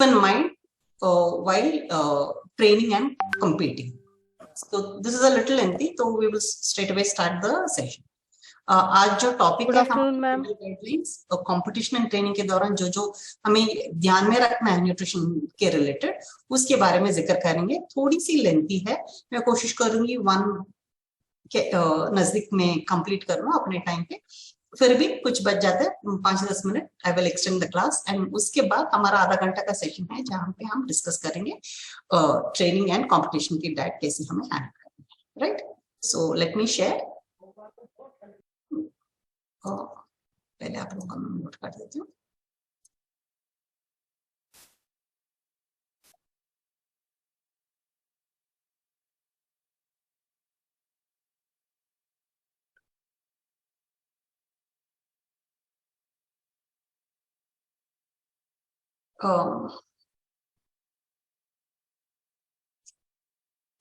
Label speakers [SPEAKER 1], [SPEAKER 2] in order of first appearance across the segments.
[SPEAKER 1] in mind while training and competing. So this is a little lengthy, so we will straight away start the session. आज जो topic है guidelines और competition and training के दौरान जो जो हमें ध्यान में रखना है न्यूट्रिशन के रिलेटेड, उसके बारे में जिक्र करेंगे. थोड़ी सी लेंथी है, मैं कोशिश करूंगी 1 के नजदीक में कंप्लीट करना अपने टाइम पे. फिर भी कुछ बच जाते हैं 5-10 minute, I will extend the class and उसके बाद हमारा आधा घंटा का सेशन है जहां पे हम डिस्कस करेंगे ट्रेनिंग एंड कंपटीशन की डाइट कैसे हमें हैंडल करनी है. Right, so let me share. पहले आप लोगों का मैं नोट कर देती हूँ.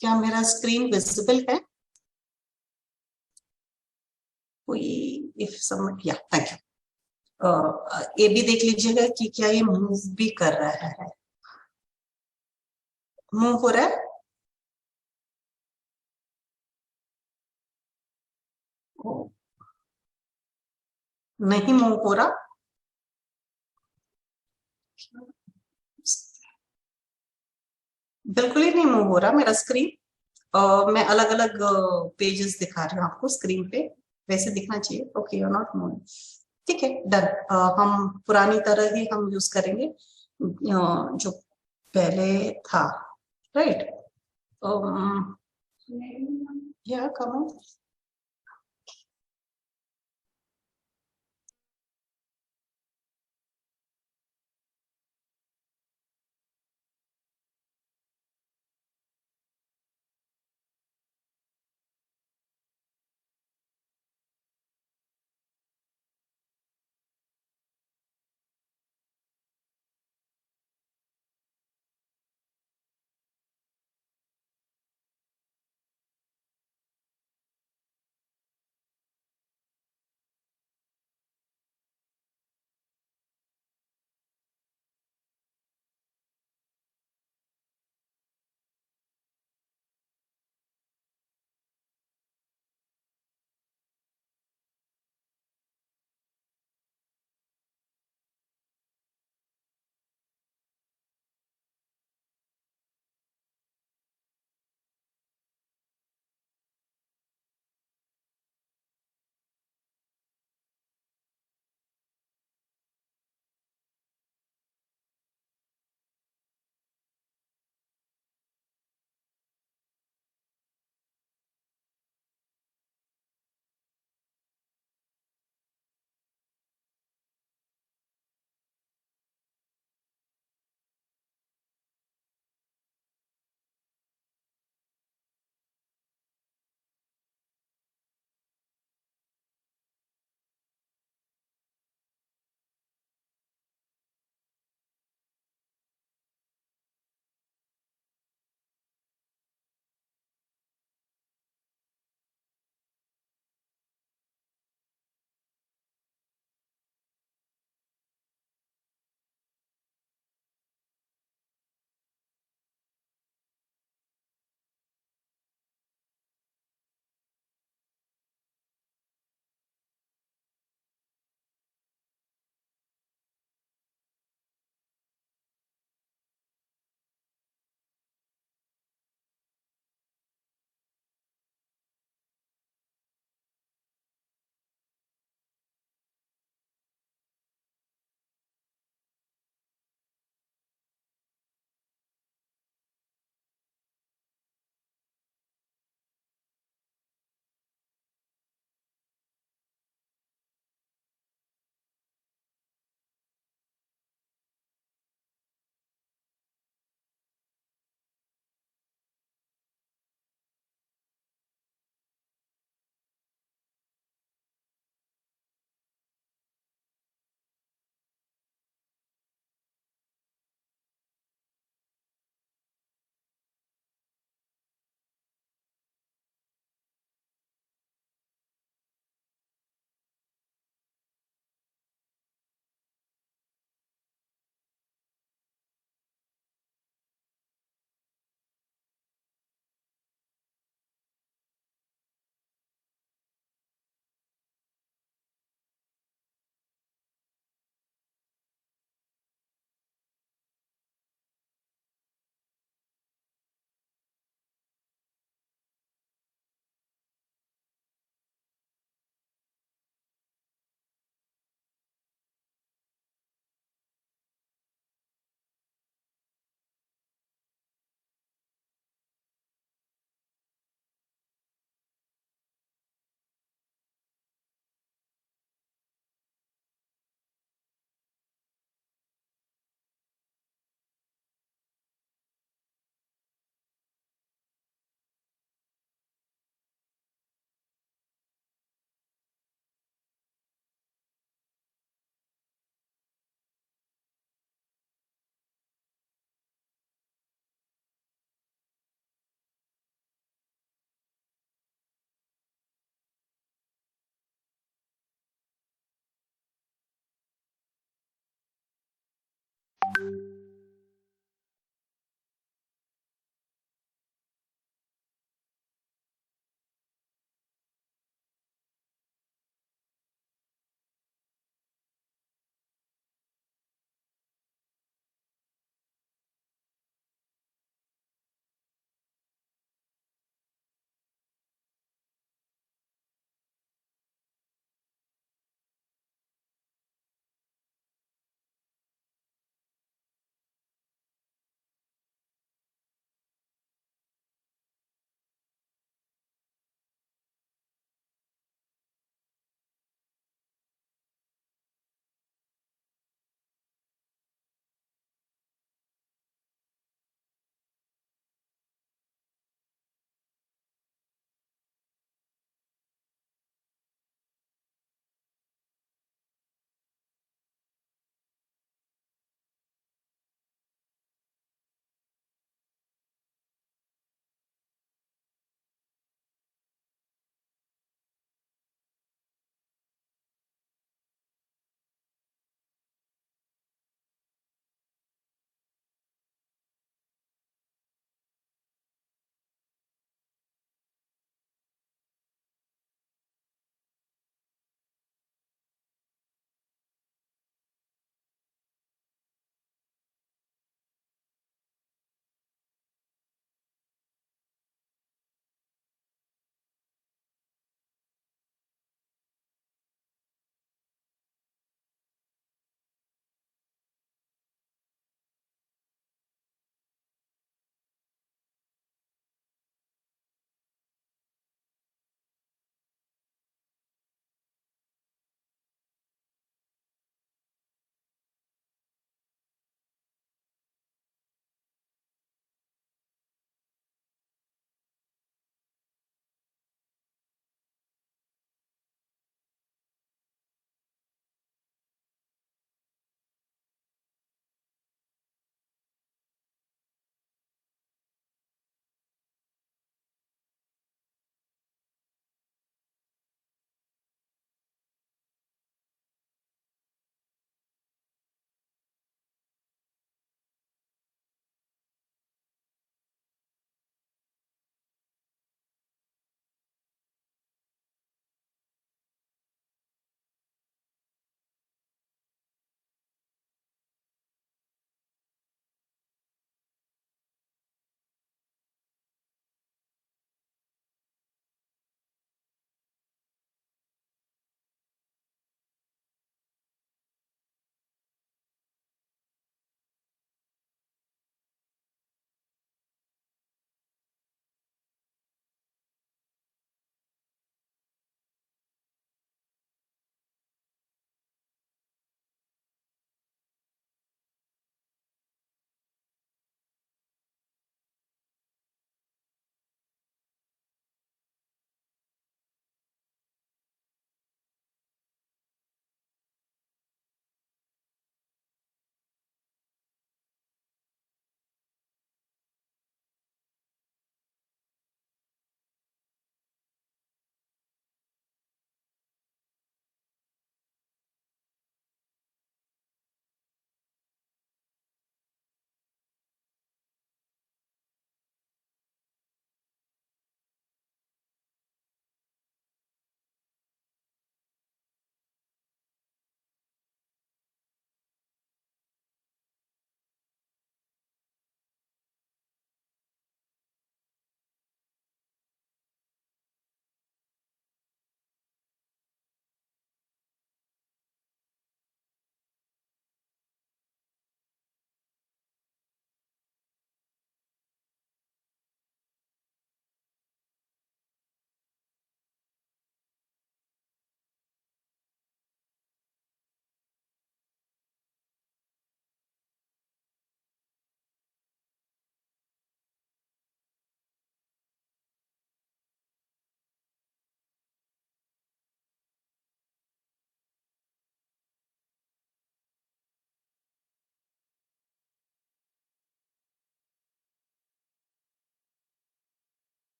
[SPEAKER 1] क्या मेरा स्क्रीन विजिबल है? कोई इफ सबमिट, या थैंक यू. ये भी देख लीजिएगा कि क्या ये मूव भी कर रहा है. मूव हो रहा है? नहीं मूव हो रहा. बिल्कुल ही नहीं मूव हो रहा मेरा स्क्रीन. मैं अलग अलग पेजेस दिखा रही हूँ आपको स्क्रीन पे, वैसे दिखना चाहिए. Okay, you are not moving. ठीक है, डन. हम पुरानी तरह ही हम यूज करेंगे जो पहले था. राइट, या कम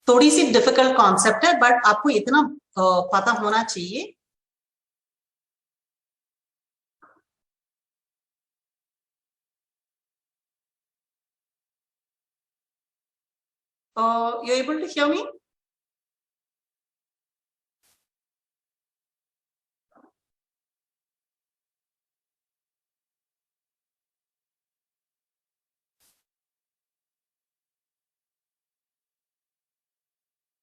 [SPEAKER 1] थोड़ी सी डिफिकल्ट कॉन्सेप्ट है, बट आपको इतना पता होना चाहिए। You able to hear me?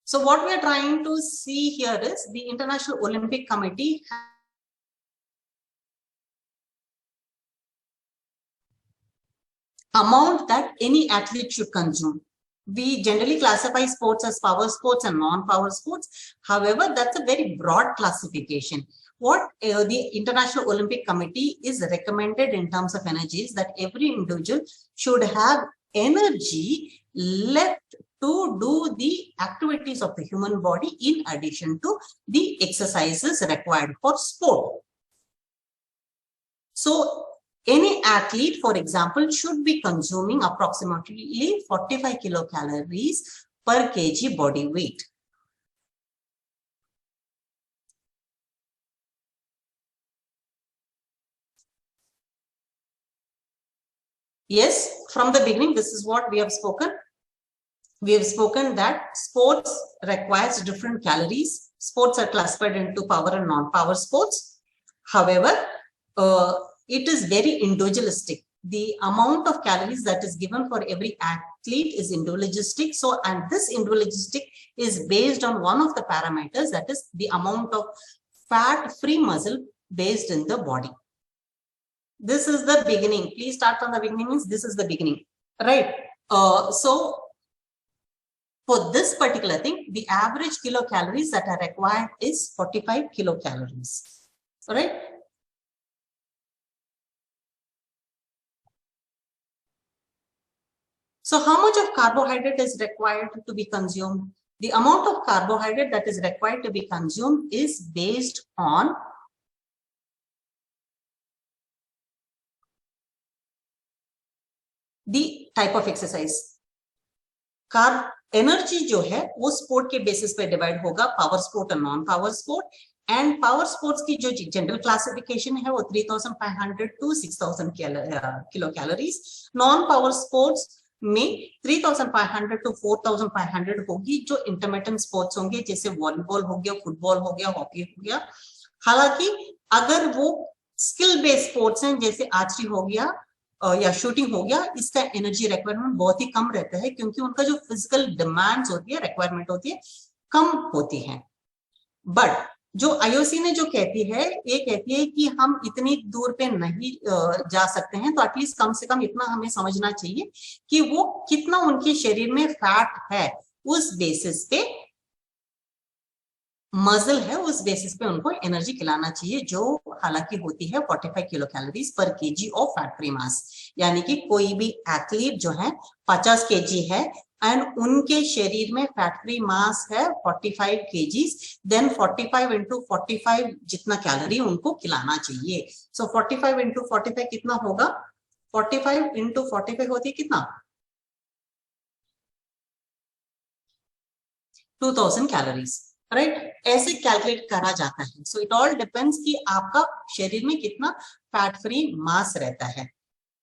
[SPEAKER 1] So what we are trying to see here is the International Olympic Committee amount that any athlete should consume. We generally classify sports as power sports and non-power sports. However, that's a very broad classification. What the International Olympic Committee is recommended in terms of energy is that every individual should have energy left to do the activities of the human body in addition to the exercises required for sport. So any athlete, for example, should be consuming approximately 45 kilocalories per kg body weight. Yes, from the beginning, this is what we have spoken. We have spoken that sports requires different calories. Sports are classified into power and non-power sports. However, it is very individualistic. The amount of calories that is given for every athlete is individualistic. So, and this individualistic is based on one of the parameters, that is the amount of fat-free muscle based in the body. This is the beginning. Please start from the beginning, means this is the beginning, right? So for this particular thing, the average kilocalories that are required is 45 kilocalories, all right? So how much of carbohydrate is required to be consumed? The amount of carbohydrate that is required to be consumed is based on the type of exercise. Energy जो है वो sport के basis पे divide होगा, power sport और non power sport. And power sports की जो general classification है वो 3500 to 6000 kilo calories. Non power sports में 3500 टू 4500 होगी. जो इंटरमिटेंट स्पोर्ट्स होंगे जैसे वॉलीबॉल हो गया, फुटबॉल हो गया, हॉकी हो गया. हालांकि अगर वो स्किल बेस्ड स्पोर्ट्स हैं जैसे आर्चरी हो गया या शूटिंग हो गया, इसका एनर्जी रिक्वायरमेंट बहुत ही कम रहता है क्योंकि उनका जो फिजिकल डिमांड्स होती है, रिक्वायरमेंट होती है, कम होती है. बट जो आईओसी ने जो कहती है, ये कहती है कि हम इतनी दूर पे नहीं जा सकते हैं, तो एटलीस्ट कम से कम इतना हमें समझना चाहिए कि वो कितना उनके शरीर में फैट है, उस बेसिस पे मसल है, उस बेसिस पे उनको एनर्जी खिलाना चाहिए, जो हालांकि होती है 45 किलो कैलोरीज पर KG of fat free mass. यानी कि कोई भी एथलीट जो है 50 केजी है एंड उनके शरीर में फैट फ्री मास है 45 केजीज, देन 45 इंटू 45 जितना कैलोरी उनको खिलाना चाहिए. सो 45 इंटू 45 कितना होगा? 45 इंटू 45 होती है कितना? 2000 कैलोरीज, राइट? ऐसे कैलकुलेट करा जाता है. सो इट ऑल डिपेंड्स कि आपका शरीर में कितना फैट फ्री मास रहता है.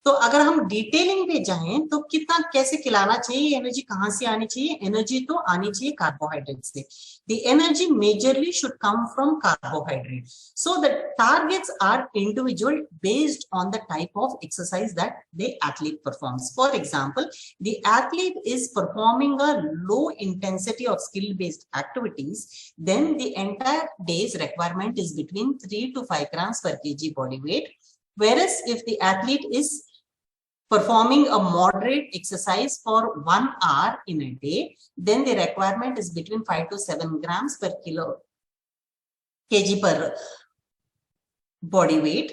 [SPEAKER 1] तो अगर हम डिटेलिंग पे जाएं तो कितना कैसे खिलाना चाहिए, एनर्जी कहां से आनी चाहिए? एनर्जी तो आनी चाहिए कार्बोहाइड्रेट से. The energy majorly should come from carbohydrate. So the targets are individual based on the type of exercise that the athlete performs. For example, the athlete is performing a low intensity और skill based activities, then the entire day's requirement is between 3 to 5 grams per kg body weight. Whereas if the athlete is performing a moderate exercise for 1 hour in a day, then the requirement is between 5 to 7 grams per kg per body weight.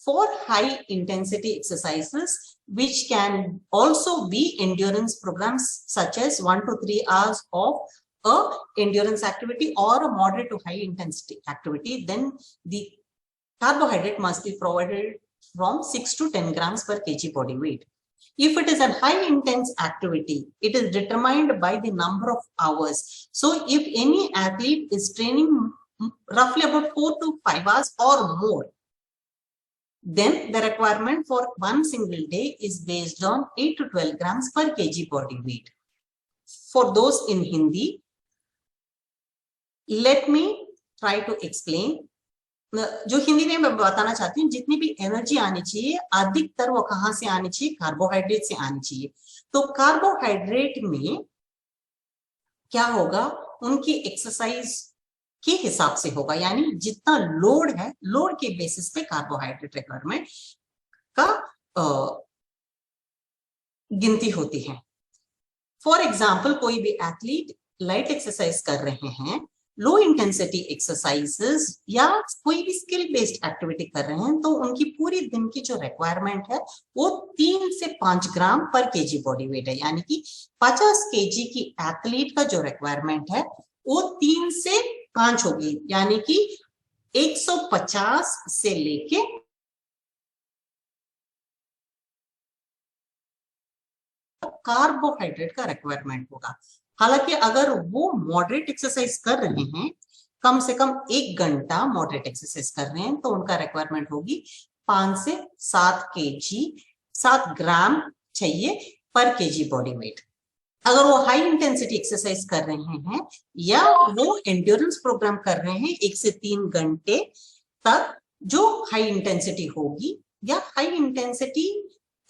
[SPEAKER 1] For high intensity exercises, which can also be endurance programs such as 1 to 3 hours of a endurance activity or a moderate to high intensity activity, then the carbohydrate must be provided from 6 to 10 grams per kg body weight. If it is a high intense activity, it is determined by the number of hours. So if any athlete is training roughly about 4 to 5 hours or more, then the requirement for one single day is based on 8 to 12 grams per kg body weight. For those in Hindi, let me try to explain. जो हिंदी में मैं बताना चाहती हूँ, जितनी भी energy आनी चाहिए अधिकतर वो कहाँ से आनी चाहिए? कार्बोहाइड्रेट से आनी चाहिए। तो कार्बोहाइड्रेट में क्या होगा? उनकी एक्सरसाइज के हिसाब से होगा, यानी जितना लोड है, लोड के बेसिस पे कार्बोहाइड्रेट रिक्वायरमेंट का गिनती होती है। फॉर एग्जाम्पल, कोई भी एथलीट लाइट एक्सरसाइज कर रहे हैं, लो इंटेंसिटी एक्सरसाइजेस या कोई भी स्किल बेस्ड एक्टिविटी कर रहे हैं, तो उनकी पूरी दिन की जो रिक्वायरमेंट है वो 3 से 5 ग्राम पर केजी बॉडी वेट है। यानी कि 50 केजी की एथलीट का जो रिक्वायरमेंट है वो 3 से 5 होगी, यानी कि 150 से लेके कार्बोहाइड्रेट का रिक्वायरमेंट होगा। हालांकि अगर वो मॉडरेट एक्सरसाइज कर रहे हैं, कम से कम 1 घंटा मॉडरेट एक्सरसाइज कर रहे हैं, तो उनका रिक्वायरमेंट होगी 5 से 7 ग्राम चाहिए पर केजी बॉडी वेट। अगर वो हाई इंटेंसिटी एक्सरसाइज कर रहे हैं या वो एंड्योरेंस प्रोग्राम कर रहे हैं 1 से 3 घंटे तक, जो हाई इंटेंसिटी होगी या हाई इंटेंसिटी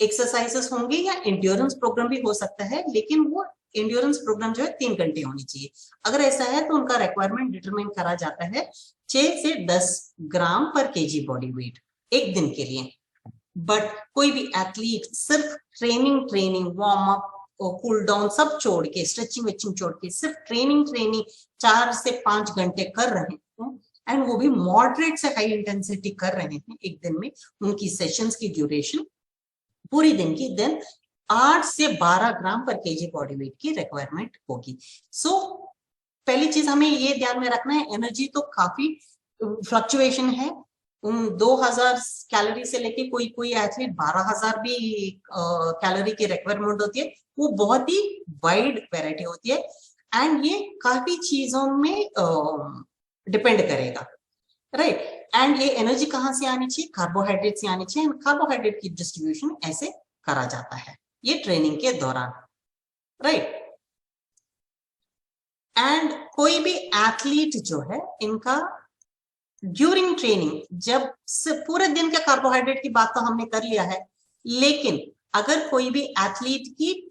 [SPEAKER 1] एक्सरसाइजेस होंगे या एंड्योरेंस प्रोग्राम भी हो सकता है, लेकिन वो एंड्योरेंस प्रोग्राम जो है 3 घंटे होनी चाहिए। अगर ऐसा है तो उनका रिक्वायरमेंट डिटरमाइन करा जाता है 6 से 10 ग्राम पर केजी बॉडी वेट एक दिन के लिए। बट कोई भी एथलीट सिर्फ training warm up cool down सब छोड़ के, स्ट्रेचिंग वेचिंग छोड़ के सिर्फ ट्रेनिंग 4 से 5 घंटे कर रहे हैं, एंड वो भी मॉडरेट से हाई इंटेंसिटी कर रहे हैं एक दिन में, उनकी सेशंस की ड्यूरेशन पूरी दिन की, देन 8 से 12 ग्राम पर केजी बॉडी वेट की रिक्वायरमेंट होगी। सो पहली चीज हमें ये ध्यान में रखना है, एनर्जी तो काफी फ्लक्चुएशन है। 2000 कैलोरी से लेके कोई एथलीट 12,000 भी कैलोरी की रिक्वायरमेंट होती है। वो बहुत ही वाइड वैरायटी होती है, एंड ये काफी चीजों में डिपेंड करेगा, राइट। एंड ये एनर्जी कहाँ से आनी चाहिए? कार्बोहाइड्रेट से आनी चाहिए। कार्बोहाइड्रेट की डिस्ट्रीब्यूशन ऐसे करा जाता है ये ट्रेनिंग के दौरान, राइट। एंड कोई भी एथलीट जो है, इनका ड्यूरिंग ट्रेनिंग, जब से पूरे दिन के कार्बोहाइड्रेट की बात तो हमने कर लिया है, लेकिन अगर कोई भी एथलीट की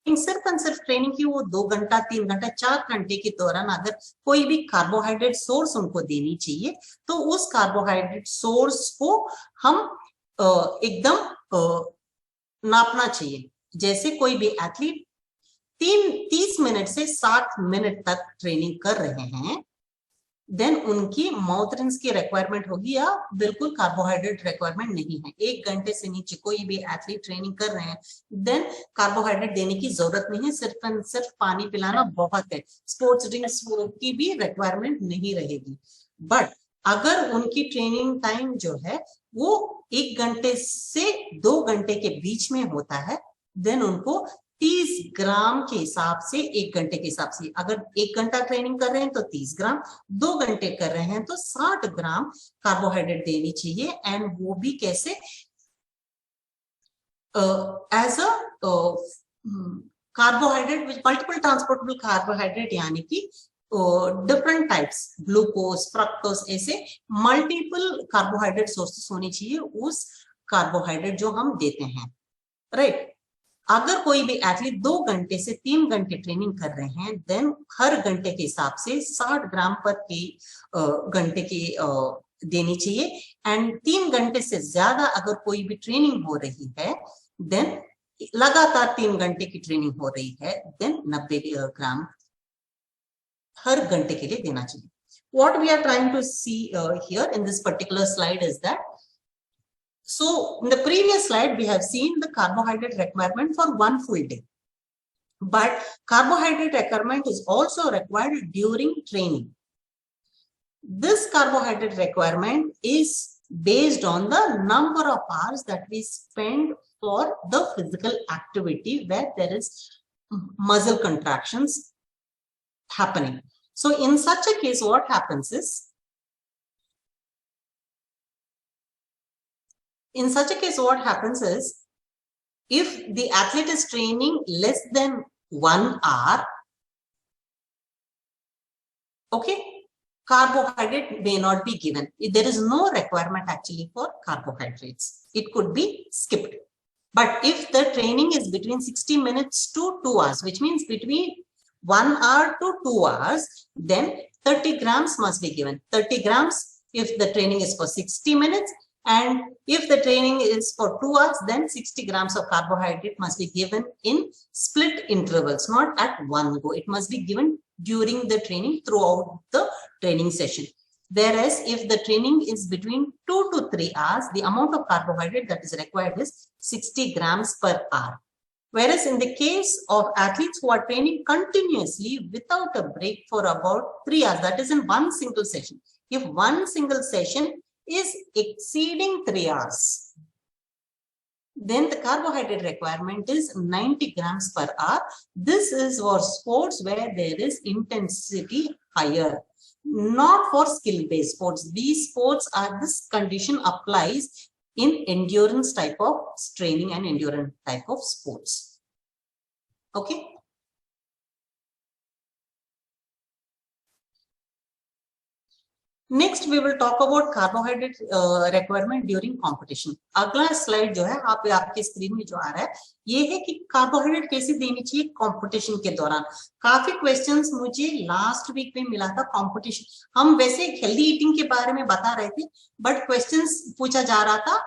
[SPEAKER 1] सिर्फ एंड सिर्फ ट्रेनिंग की वो 2 घंटा 3 घंटा 4 घंटे के दौरान अगर कोई भी कार्बोहाइड्रेट सोर्स उनको देनी चाहिए, तो उस कार्बोहाइड्रेट सोर्स को हम एकदम नापना चाहिए। जैसे कोई भी एथलीट 30 मिनट से 60 मिनट तक ट्रेनिंग कर रहे हैं, देन उनकी माउथ रिंस की रिक्वायरमेंट होगी या बिल्कुल कार्बोहाइड्रेट रिक्वायरमेंट नहीं है। 1 घंटे से नीचे कोई भी एथलीट ट्रेनिंग कर रहे हैं, देन कार्बोहाइड्रेट देने की जरूरत नहीं है, सिर्फ एंड सिर्फ पानी पिलाना बहुत है। स्पोर्ट्स ड्रिंक्स की भी रिक्वायरमेंट नहीं रहेगी। बट अगर उनकी ट्रेनिंग टाइम जो है वो 1 घंटे से 2 घंटे के बीच में होता है, देन उनको 30 ग्राम के हिसाब से 1 घंटे के हिसाब से, अगर 1 घंटा ट्रेनिंग कर रहे हैं तो 30 ग्राम, 2 घंटे कर रहे हैं तो 60 ग्राम कार्बोहाइड्रेट देनी चाहिए। एंड वो भी कैसे? As a carbohydrate with multiple transportable carbohydrate, यानी कि डिफरेंट टाइप्स, ग्लूकोज, फ्रक्टोज, ऐसे मल्टीपल कार्बोहाइड्रेट सोर्सेस होनी चाहिए उस कार्बोहाइड्रेट जो हम देते हैं, राइट। अगर कोई भी एथलीट 2 घंटे से 3 घंटे ट्रेनिंग कर रहे हैं, देन हर घंटे के हिसाब से 60 ग्राम पर घंटे की देनी चाहिए। एंड 3 घंटे से ज्यादा अगर कोई भी ट्रेनिंग हो रही है, देन लगातार 3 घंटे की ट्रेनिंग हो रही है, देन 90 ग्राम हर घंटे के लिए देना चाहिए। What we are trying to see here in this particular slide is that, so in the previous slide we have seen the carbohydrate requirement for 1 full day, but carbohydrate requirement is also required during training. This carbohydrate requirement is based on the number of hours that we spend for the physical activity where there is muscle contractions happening. So in such a case, what happens is, if the athlete is training less than 1 hour, okay, carbohydrate may not be given. There is no requirement actually for carbohydrates. It could be skipped. But if the training is between 60 minutes to 2 hours, which means between 1 hour to 2 hours, then 30 grams must be given. 30 grams if the training is for 60 minutes, and if the training is for 2 hours, then 60 grams of carbohydrate must be given in split intervals, not at one go. It must be given during the training, throughout the training session. Whereas if the training is between 2 to 3 hours, the amount of carbohydrate that is required is 60 grams per hour. Whereas in the case of athletes who are training continuously without a break for about 3 hours, that is in one single session. If one single session is exceeding 3 hours, then the carbohydrate requirement is 90 grams per hour. This is for sports where there is intensity higher, not for skill-based sports. These sports are, this condition applies in endurance type of training and endurance type of sports. Okay. Next we will talk about carbohydrate requirement during competition. अगला slide जो है आपके screen में जो आ रहा है, ये है कि कार्बोहाइड्रेट कैसे देनी चाहिए कंपटीशन के दौरान. काफी क्वेश्चंस मुझे लास्ट वीक में मिला था कंपटीशन. हम वैसे हेल्दी ईटिंग के बारे में बता रहे थे, बट क्वेश्चंस पूछा जा रहा था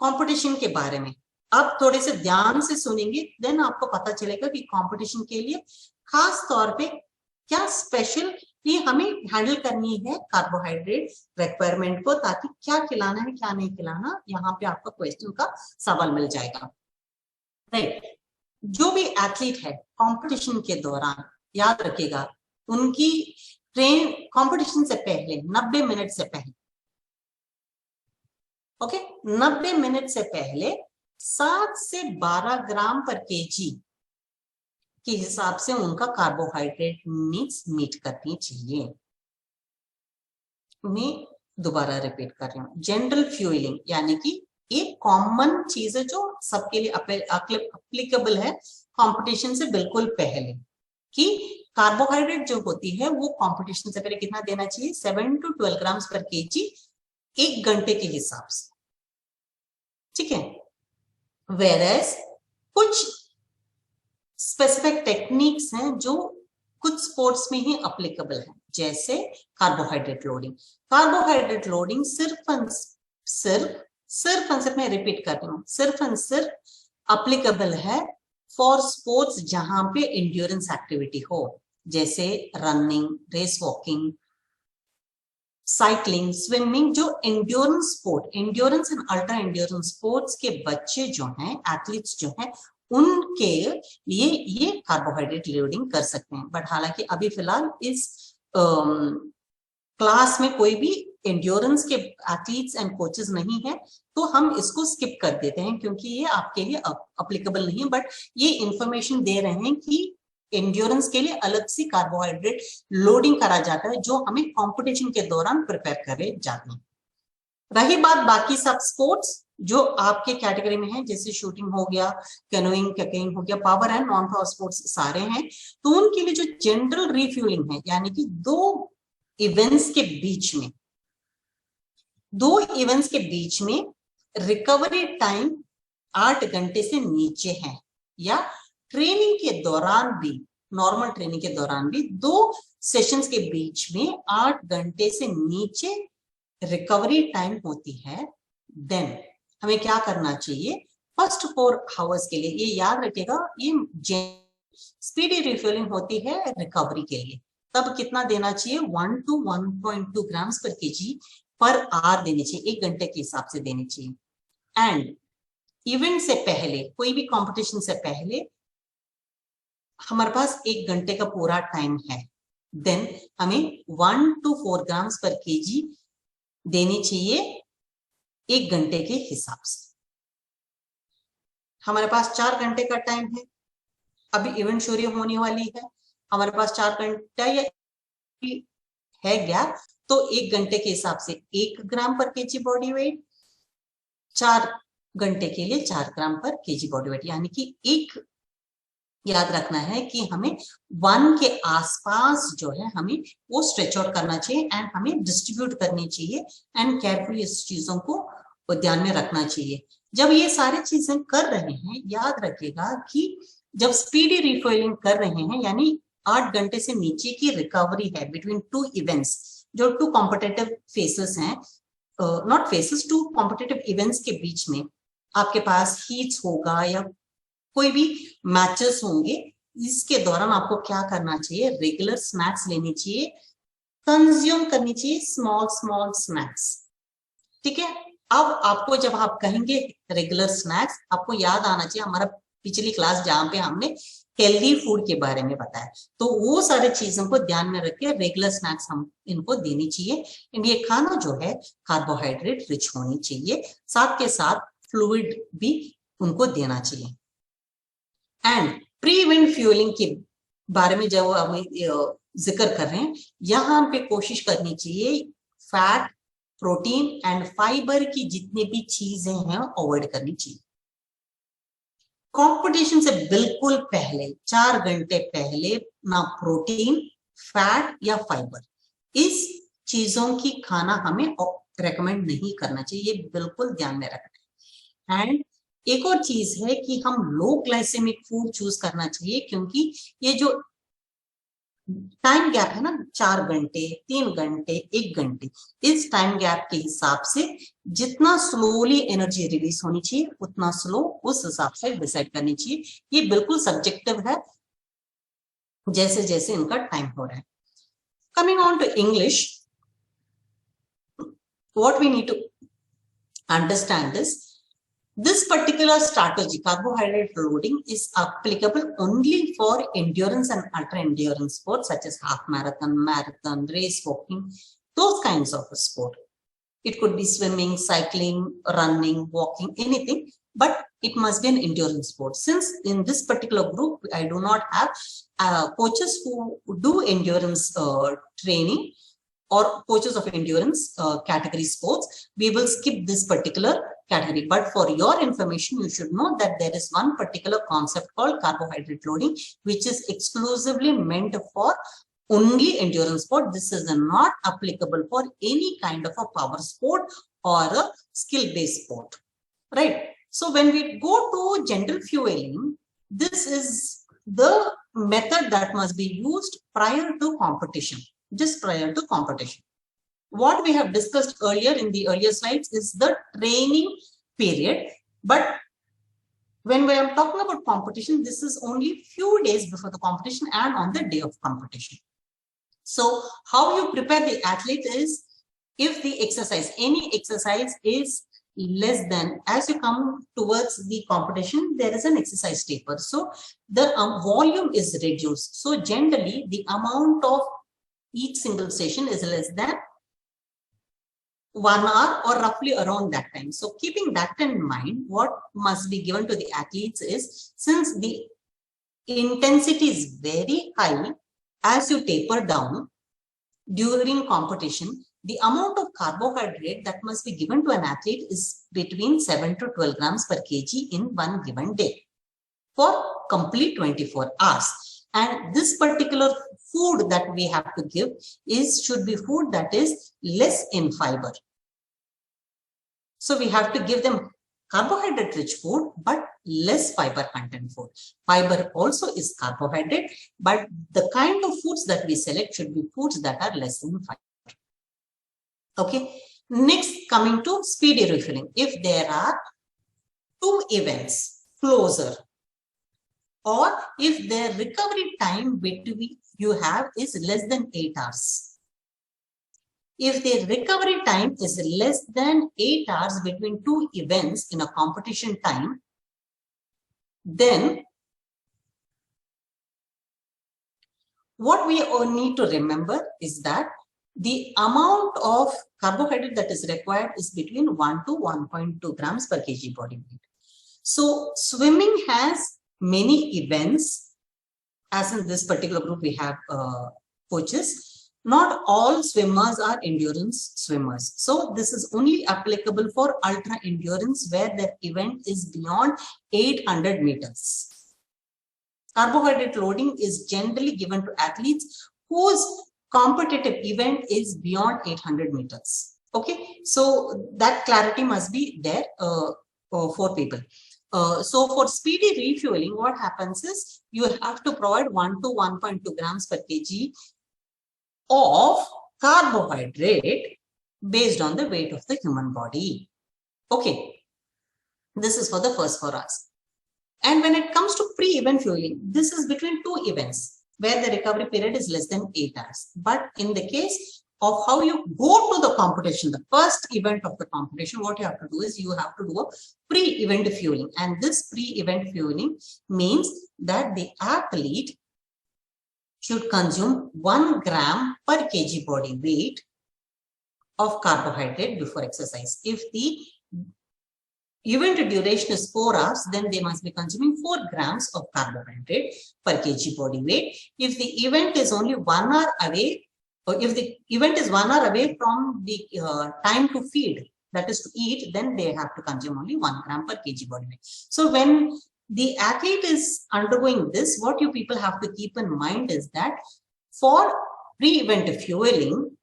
[SPEAKER 1] कंपटीशन के बारे में. अब थोड़े से ध्यान से सुनेंगे, देन आपको पता चलेगा कि कंपटीशन के लिए खास तौर पे क्या स्पेशल ये हमें हैंडल करनी है कार्बोहाइड्रेट रिक्वायरमेंट को, ताकि क्या खिलाना है क्या नहीं खिलाना, यहाँ पे आपका क्वेश्चन का सवाल मिल जाएगा. राइट. जो भी एथलीट है कंपटीशन के दौरान, याद रखिएगा उनकी ट्रेन कंपटीशन से पहले 90 मिनट से पहले, ओके, 90 मिनट से पहले 7 से 12 ग्राम पर केजी के हिसाब से उनका कार्बोहाइड्रेट नीड्स मीट करनी चाहिए. मैं दोबारा रिपीट कर रही हूँ. जनरल फ्यूलिंग यानी कि एक कॉमन चीज है जो सबके लिए अप्लीकेबल है कंपटीशन से बिल्कुल पहले, कि कार्बोहाइड्रेट जो होती है वो कंपटीशन से पहले कितना देना चाहिए, 7 to 12 ग्राम्स पर केजी 1 घंटे के हिसाब से. ठीक है. वेरएस कुछ स्पेसिफिक टेक्निक्स हैं जो कुछ स्पोर्ट्स में ही अप्लीकेबल है, जैसे कार्बोहाइड्रेट लोडिंग. कार्बोहाइड्रेट लोडिंग सिर्फ मैं रिपीट कर रही हूँ, सिर्फ अप्लीकेबल है फॉर स्पोर्ट्स जहां पे एंड्योरेंस एक्टिविटी हो, जैसे running, race walking, cycling, swimming. जो endurance sport, endurance and ultra endurance sports के बच्चे जो हैं, एथलीट्स जो हैं, उनके लिए ये कार्बोहाइड्रेट लोडिंग कर सकते हैं. बट हालांकि अभी फिलहाल इस क्लास में कोई भी एंड्योरेंस के एथलीट्स एंड कोचेस नहीं है, तो हम इसको स्किप कर देते हैं क्योंकि ये आपके लिए अप्लीकेबल नहीं है. बट ये इंफॉर्मेशन दे रहे हैं कि एंड्योरेंस के लिए अलग से कार्बोहाइड्रेट लोडिंग करा जाता है, जो हमें कंपटीशन के दौरान प्रिपेयर करे जाते हैं. रही बात बाकी सब स्पोर्ट्स जो आपके कैटेगरी में है, जैसे शूटिंग हो गया, कैनोइंग, कैकेइंग हो गया, power and non power sports सारे हैं, तो उनके लिए जो जनरल रिफ्यूलिंग है, यानी कि दो इवेंट्स के बीच में रिकवरी टाइम 8 घंटे से नीचे है, या ट्रेनिंग के दौरान भी, नॉर्मल ट्रेनिंग के दौरान भी 2 सेशंस के बीच में 8 घंटे से नीचे रिकवरी टाइम होती है, देन हमें क्या करना चाहिए, फर्स्ट 4 आवर्स के लिए. ये याद रखिएगा, ये स्पीडी रिफ्यूलिंग होती है रिकवरी के लिए. तब कितना देना चाहिए, 1 to 1.2 ग्राम्स पर केजी पर आवर देनी चाहिए, 1 घंटे के हिसाब से देनी चाहिए. एंड इवेंट से पहले, कोई भी कंपटीशन से पहले हमारे पास 1 घंटे का पूरा टाइम है, देन हमें 1 to 4 ग्राम्स पर केजी देनी चाहिए 1 घंटे के हिसाब से. हमारे पास 4 घंटे का टाइम है, अभी इवेंट शुरू होने वाली है, हमारे पास 4 घंटा या है गैप, तो 1 घंटे के हिसाब से 1 ग्राम पर केजी बॉडी वेट, 4 घंटे के लिए 4 ग्राम पर केजी बॉडी वेट, यानी कि एक याद रखना है कि हमें 1 के आसपास जो है हमें वो स्ट्रेच आउट करना चाहिए एंड हमें डिस्ट्रीब्यूट करनी चाहिए एंड केयरफुली इस चीजों को ध्यान में रखना चाहिए। जब ये सारी चीजें कर रहे हैं, याद रखिएगा कि जब स्पीडी रिफिलिंग कर रहे हैं, यानी 8 घंटे से नीचे की रिकवरी है बिटवीन 2 इवेंट्स, जो 2 कॉम्पिटिटिव फेसेस हैं, नॉट फेसेस, 2 कॉम्पिटिटिव इवेंट्स के बीच में आपके पास हीट्स होगा या कोई भी मैचेस होंगे, इसके दौरान आपको क्या करना चाहिए, रेगुलर स्नैक्स लेनी चाहिए, कंज्यूम करनी चाहिए स्मॉल स्मॉल स्नैक्स। ठीक है, अब आपको जब आप कहेंगे रेगुलर स्नैक्स, आपको याद आना चाहिए हमारा पिछली क्लास जहां पे हमने हेल्दी फूड के बारे में बताया, तो वो सारे चीजों को ध्यान में रख के रेगुलर स्नैक्स हम इनको देनी चाहिए। एंड ये खाना जो है कार्बोहाइड्रेट रिच होनी चाहिए, साथ के साथ फ्लूइड भी उनको देना चाहिए। एंड प्री इवेंट फ्यूलिंग के बारे में जब हम जिक्र कर रहे हैं, यहां पे कोशिश करनी चाहिए फैट, प्रोटीन एंड फाइबर की जितनी भी चीजें हैं अवॉइड करनी चाहिए। कंपटीशन से बिल्कुल पहले 4 घंटे पहले ना प्रोटीन, फैट या फाइबर, इस चीजों की खाना हमें रेकमेंड नहीं करना चाहिए, ये बिल्कुल ध्यान में रखना है। एंड एक और चीज है कि हम लो ग्लाइसेमिक फूड चूज करना चाहिए, क्योंकि ये जो टाइम गैप है ना, 4 घंटे, 3 घंटे, 1 घंटे, इस टाइम गैप के हिसाब से जितना स्लोली एनर्जी रिलीज होनी चाहिए उतना स्लो उस हिसाब से डिसाइड करनी चाहिए। ये बिल्कुल सब्जेक्टिव है जैसे जैसे इनका टाइम हो रहा है। Coming on to English, what we need to understand is this particular strategy, carbohydrate loading, is applicable only for endurance and ultra endurance sports such as half marathon, race walking, those kinds of sport. It could be swimming, cycling, running, walking, anything, but it must be an endurance sport. Since in this particular group, I do not have coaches who do endurance training or coaches of endurance category sports, we will skip this particular category. But for your information, you should know that there is one particular concept called carbohydrate loading, which is exclusively meant for only endurance sport. This is not applicable for any kind of a power sport or a skill-based sport, right? So when we go to general fueling, this is the method that must be used prior to competition, just prior to competition. What we have discussed earlier in the earlier slides is the training period, but when we are talking about competition, this is only few days before the competition and on the day of competition. So how you prepare the athlete is, if the exercise, any exercise is less than, as you come towards the competition, there is an exercise taper, so the volume is reduced. So generally the amount of each single session is less than 1 hour or roughly around that time. So keeping that in mind, what must be given to the athletes is, since the intensity is very high, as you taper down during competition, the amount of carbohydrate that must be given to an athlete is between 7 to 12 grams per kg in one given day for complete 24 hours. And this particular food that we have to give should be food that is less in fiber. So we have to give them carbohydrate rich food, but less fiber content food. Fiber also is carbohydrate, but the kind of foods that we select should be foods that are less in fiber. Okay. Next, coming to speedy refilling. If there are 2 events closer, or if their recovery time between you have is less than 8 hours. If the recovery time is less than 8 hours between 2 events in a competition time, then what we all need to remember is that the amount of carbohydrate that is required is between 1 to 1.2 grams per kg body weight. So swimming has many events. As in this particular group, we have coaches. Not all swimmers are endurance swimmers. So this is only applicable for ultra endurance where the event is beyond 800 meters. Carbohydrate loading is generally given to athletes whose competitive event is beyond 800 meters. Okay, so that clarity must be there for people. So for speedy refueling, what happens is you have to provide 1 to 1.2 grams per kg of carbohydrate based on the weight of the human body. Okay, this is for the first 4 hours. And when it comes to pre-event fueling, this is between 2 events where the recovery period is less than 8 hours. But in the case of how you go to the competition, the first event of the competition, what you have to do is you have to do a pre-event fueling. And this pre-event fueling means that the athlete should consume 1 gram per kg body weight of carbohydrate before exercise. If the event duration is 4 hours, then they must be consuming 4 grams of carbohydrate per kg body weight. If the event is only 1 hour away, or if the event is 1 hour away from the time to feed, that is to eat, then they have to consume only 1 gram per kg body weight. So when the athlete is undergoing this, what you people have to keep in mind is that for pre-event fueling,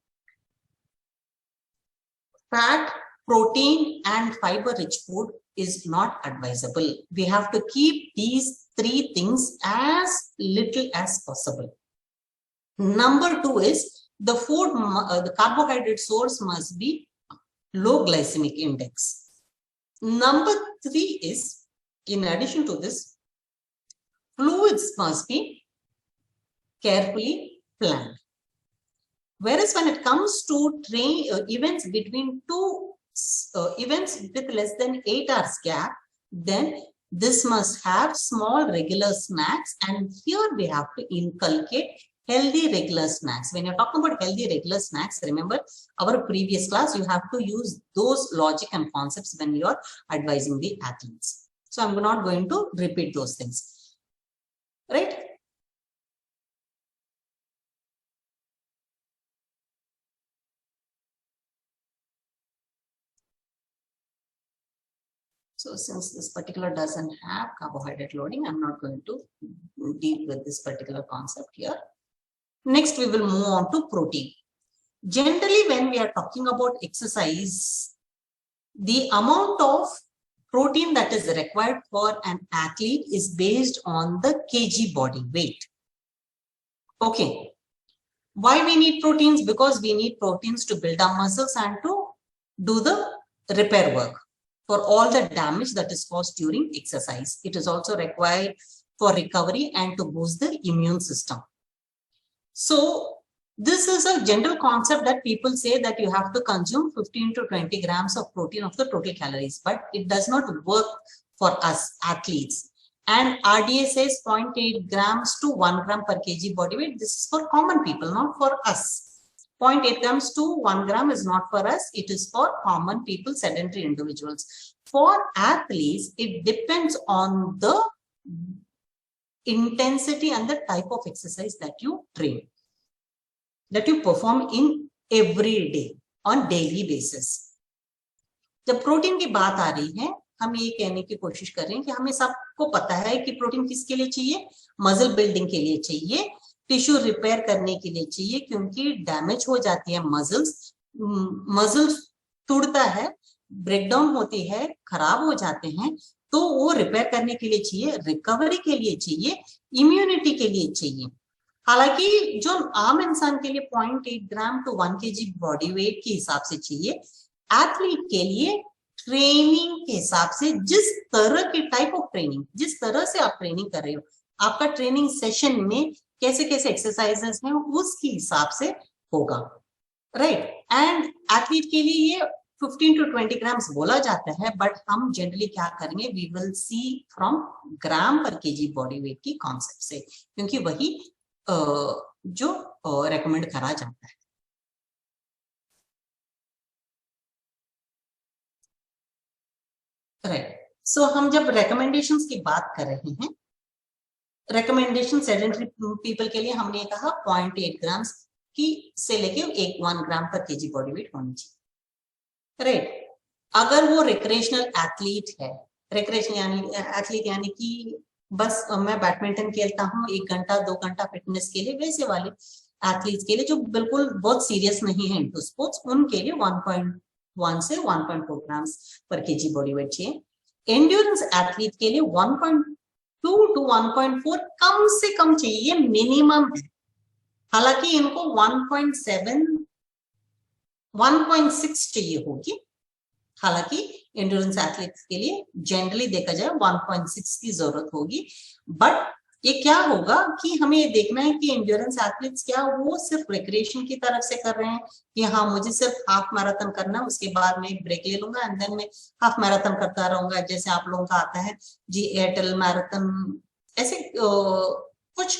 [SPEAKER 1] fat, protein and fiber rich food is not advisable. We have to keep these 3 things as little as possible. Number 2 is the food, the carbohydrate source must be low glycemic index. Number 3 is, in addition to this, fluids must be carefully planned. Whereas when it comes to events between 2 events with less than 8 hours gap, then this must have small regular snacks, and here we have to inculcate healthy regular snacks. When you're talking about healthy regular snacks, remember our previous class, you have to use those logic and concepts when you're advising the athletes. So I'm not going to repeat those things, right? So since this particular doesn't have carbohydrate loading, I'm not going to deal with this particular concept here. Next, we will move on to protein. Generally, when we are talking about exercise, the amount of protein that is required for an athlete is based on the kg body weight. Okay. Why we need proteins? Because we need proteins to build our muscles and to do the repair work for all the damage that is caused during exercise. It is also required for recovery and to boost the immune system. So this is a general concept that people say that you have to consume 15 to 20 grams of protein of the total calories, but it does not work for us athletes. And RDA says 0.8 grams to 1 gram per kg body weight. This is for common people, not for us. 0.8 grams to 1 gram is not for us. It is for common people, sedentary individuals. For athletes, it depends on the intensity and the type of exercise that you train, that you perform in every day on daily basis. जब protein की बात आ रही है, हम ये कहने की कोशिश कर रहे हैं कि हमें सबको पता है कि प्रोटीन किसके लिए चाहिए, मसल बिल्डिंग के लिए चाहिए, टिश्यू रिपेयर करने के लिए चाहिए, क्योंकि डैमेज हो जाती है मसल्स टूटता है, ब्रेकडाउन होती है, खराब हो जाते हैं, तो वो रिपेयर करने के लिए चाहिए, रिकवरी के लिए चाहिए, इम्यूनिटी के लिए चाहिए. हालांकि जो आम इंसान के लिए 0.8 ग्राम टू 1 kg बॉडी वेट के हिसाब से चाहिए, एथलीट के लिए ट्रेनिंग के हिसाब से, जिस तरह की टाइप ऑफ ट्रेनिंग, जिस तरह से आप ट्रेनिंग कर रहे हो, आपका ट्रेनिंग सेशन में कैसे कैसे एक्सरसाइजेस हैं, उसके हिसाब से होगा, राइट. एंड एथलीट के लिए ये 15 to 20 ग्राम्स बोला जाता है, बट हम जनरली क्या करेंगे, वी विल सी फ्रॉम ग्राम पर केजी बॉडी वेट की कॉन्सेप्ट से, क्योंकि वही जो रेकमेंड करा जाता है. राइट. सो हम जब रिकमेंडेशंस की बात कर रहे हैं, रिकमेंडेशन सेडेंटरी पीपल के लिए हमने कहा 0.8 ग्राम की से लेके 1 ग्राम पर केजी बॉडी वेट होनी चाहिए, राइट। अगर वो रिक्रिएशनल एथलीट है, रिक्रिएशनल एथलीट यानी कि बस मैं बैडमिंटन खेलता हूँ 1 घंटा 2 घंटा फिटनेस के लिए, वैसे वाले एथलीट्स के लिए जो बिल्कुल बहुत सीरियस नहीं है इनटू स्पोर्ट्स, उनके लिए 1.1 से 1.4 ग्राम पर केजी बॉडी वेट चाहिए। एंड्योरेंस एथलीट के लिए 1.2 to 1.4 कम से कम चाहिए, ये मिनिमम है। हालांकि इनको 1.7 1.6 चाहिए होगी, हालांकि एंड्योरेंस एथलीट्स के लिए जनरली देखा जाए 1.6 की जरूरत होगी। बट ये क्या होगा कि हमें ये देखना है कि एंड्योरेंस एथलीट्स क्या वो सिर्फ रिक्रिएशन की तरफ से कर रहे हैं कि हाँ मुझे सिर्फ हाफ मैराथन करना है, उसके बाद मैं ब्रेक ले लूंगा एंड देन मैं हाफ मैराथन करता रहूंगा, जैसे आप लोगों का आता है जी एयरटेल मैराथन, ऐसे कुछ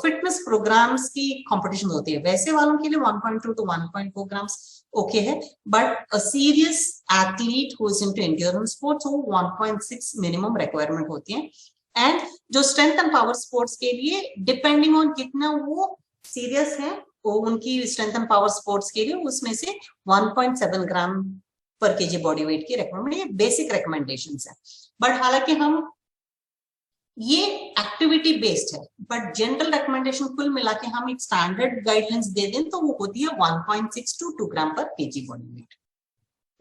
[SPEAKER 1] फिटनेस प्रोग्राम्स की कंपटीशन होती है, वैसे वालों के लिए 1.2 to 1.4 ग्राम ओके है। But a serious athlete who is into endurance sports वो 1.6 मिनिमम रिक्वायरमेंट होती है। एंड जो स्ट्रेंथ एंड पावर स्पोर्ट्स के लिए डिपेंडिंग ऑन कितना वो सीरियस है, वो उनकी स्ट्रेंथ एंड पावर स्पोर्ट्स के लिए उसमें से 1.7 ग्राम पर केजी बॉडी वेट की रिकमेंडेशन, ये बेसिक रिकमेंडेशंस है। बट हालांकि हम ये एक्टिविटी बेस्ड है, बट जनरल रिकमेंडेशन कुल मिला के हम एक स्टैंडर्ड गाइडलाइंस दे दें तो वो होती है 1.6 to 2 ग्राम पर केजी बॉडी वेट,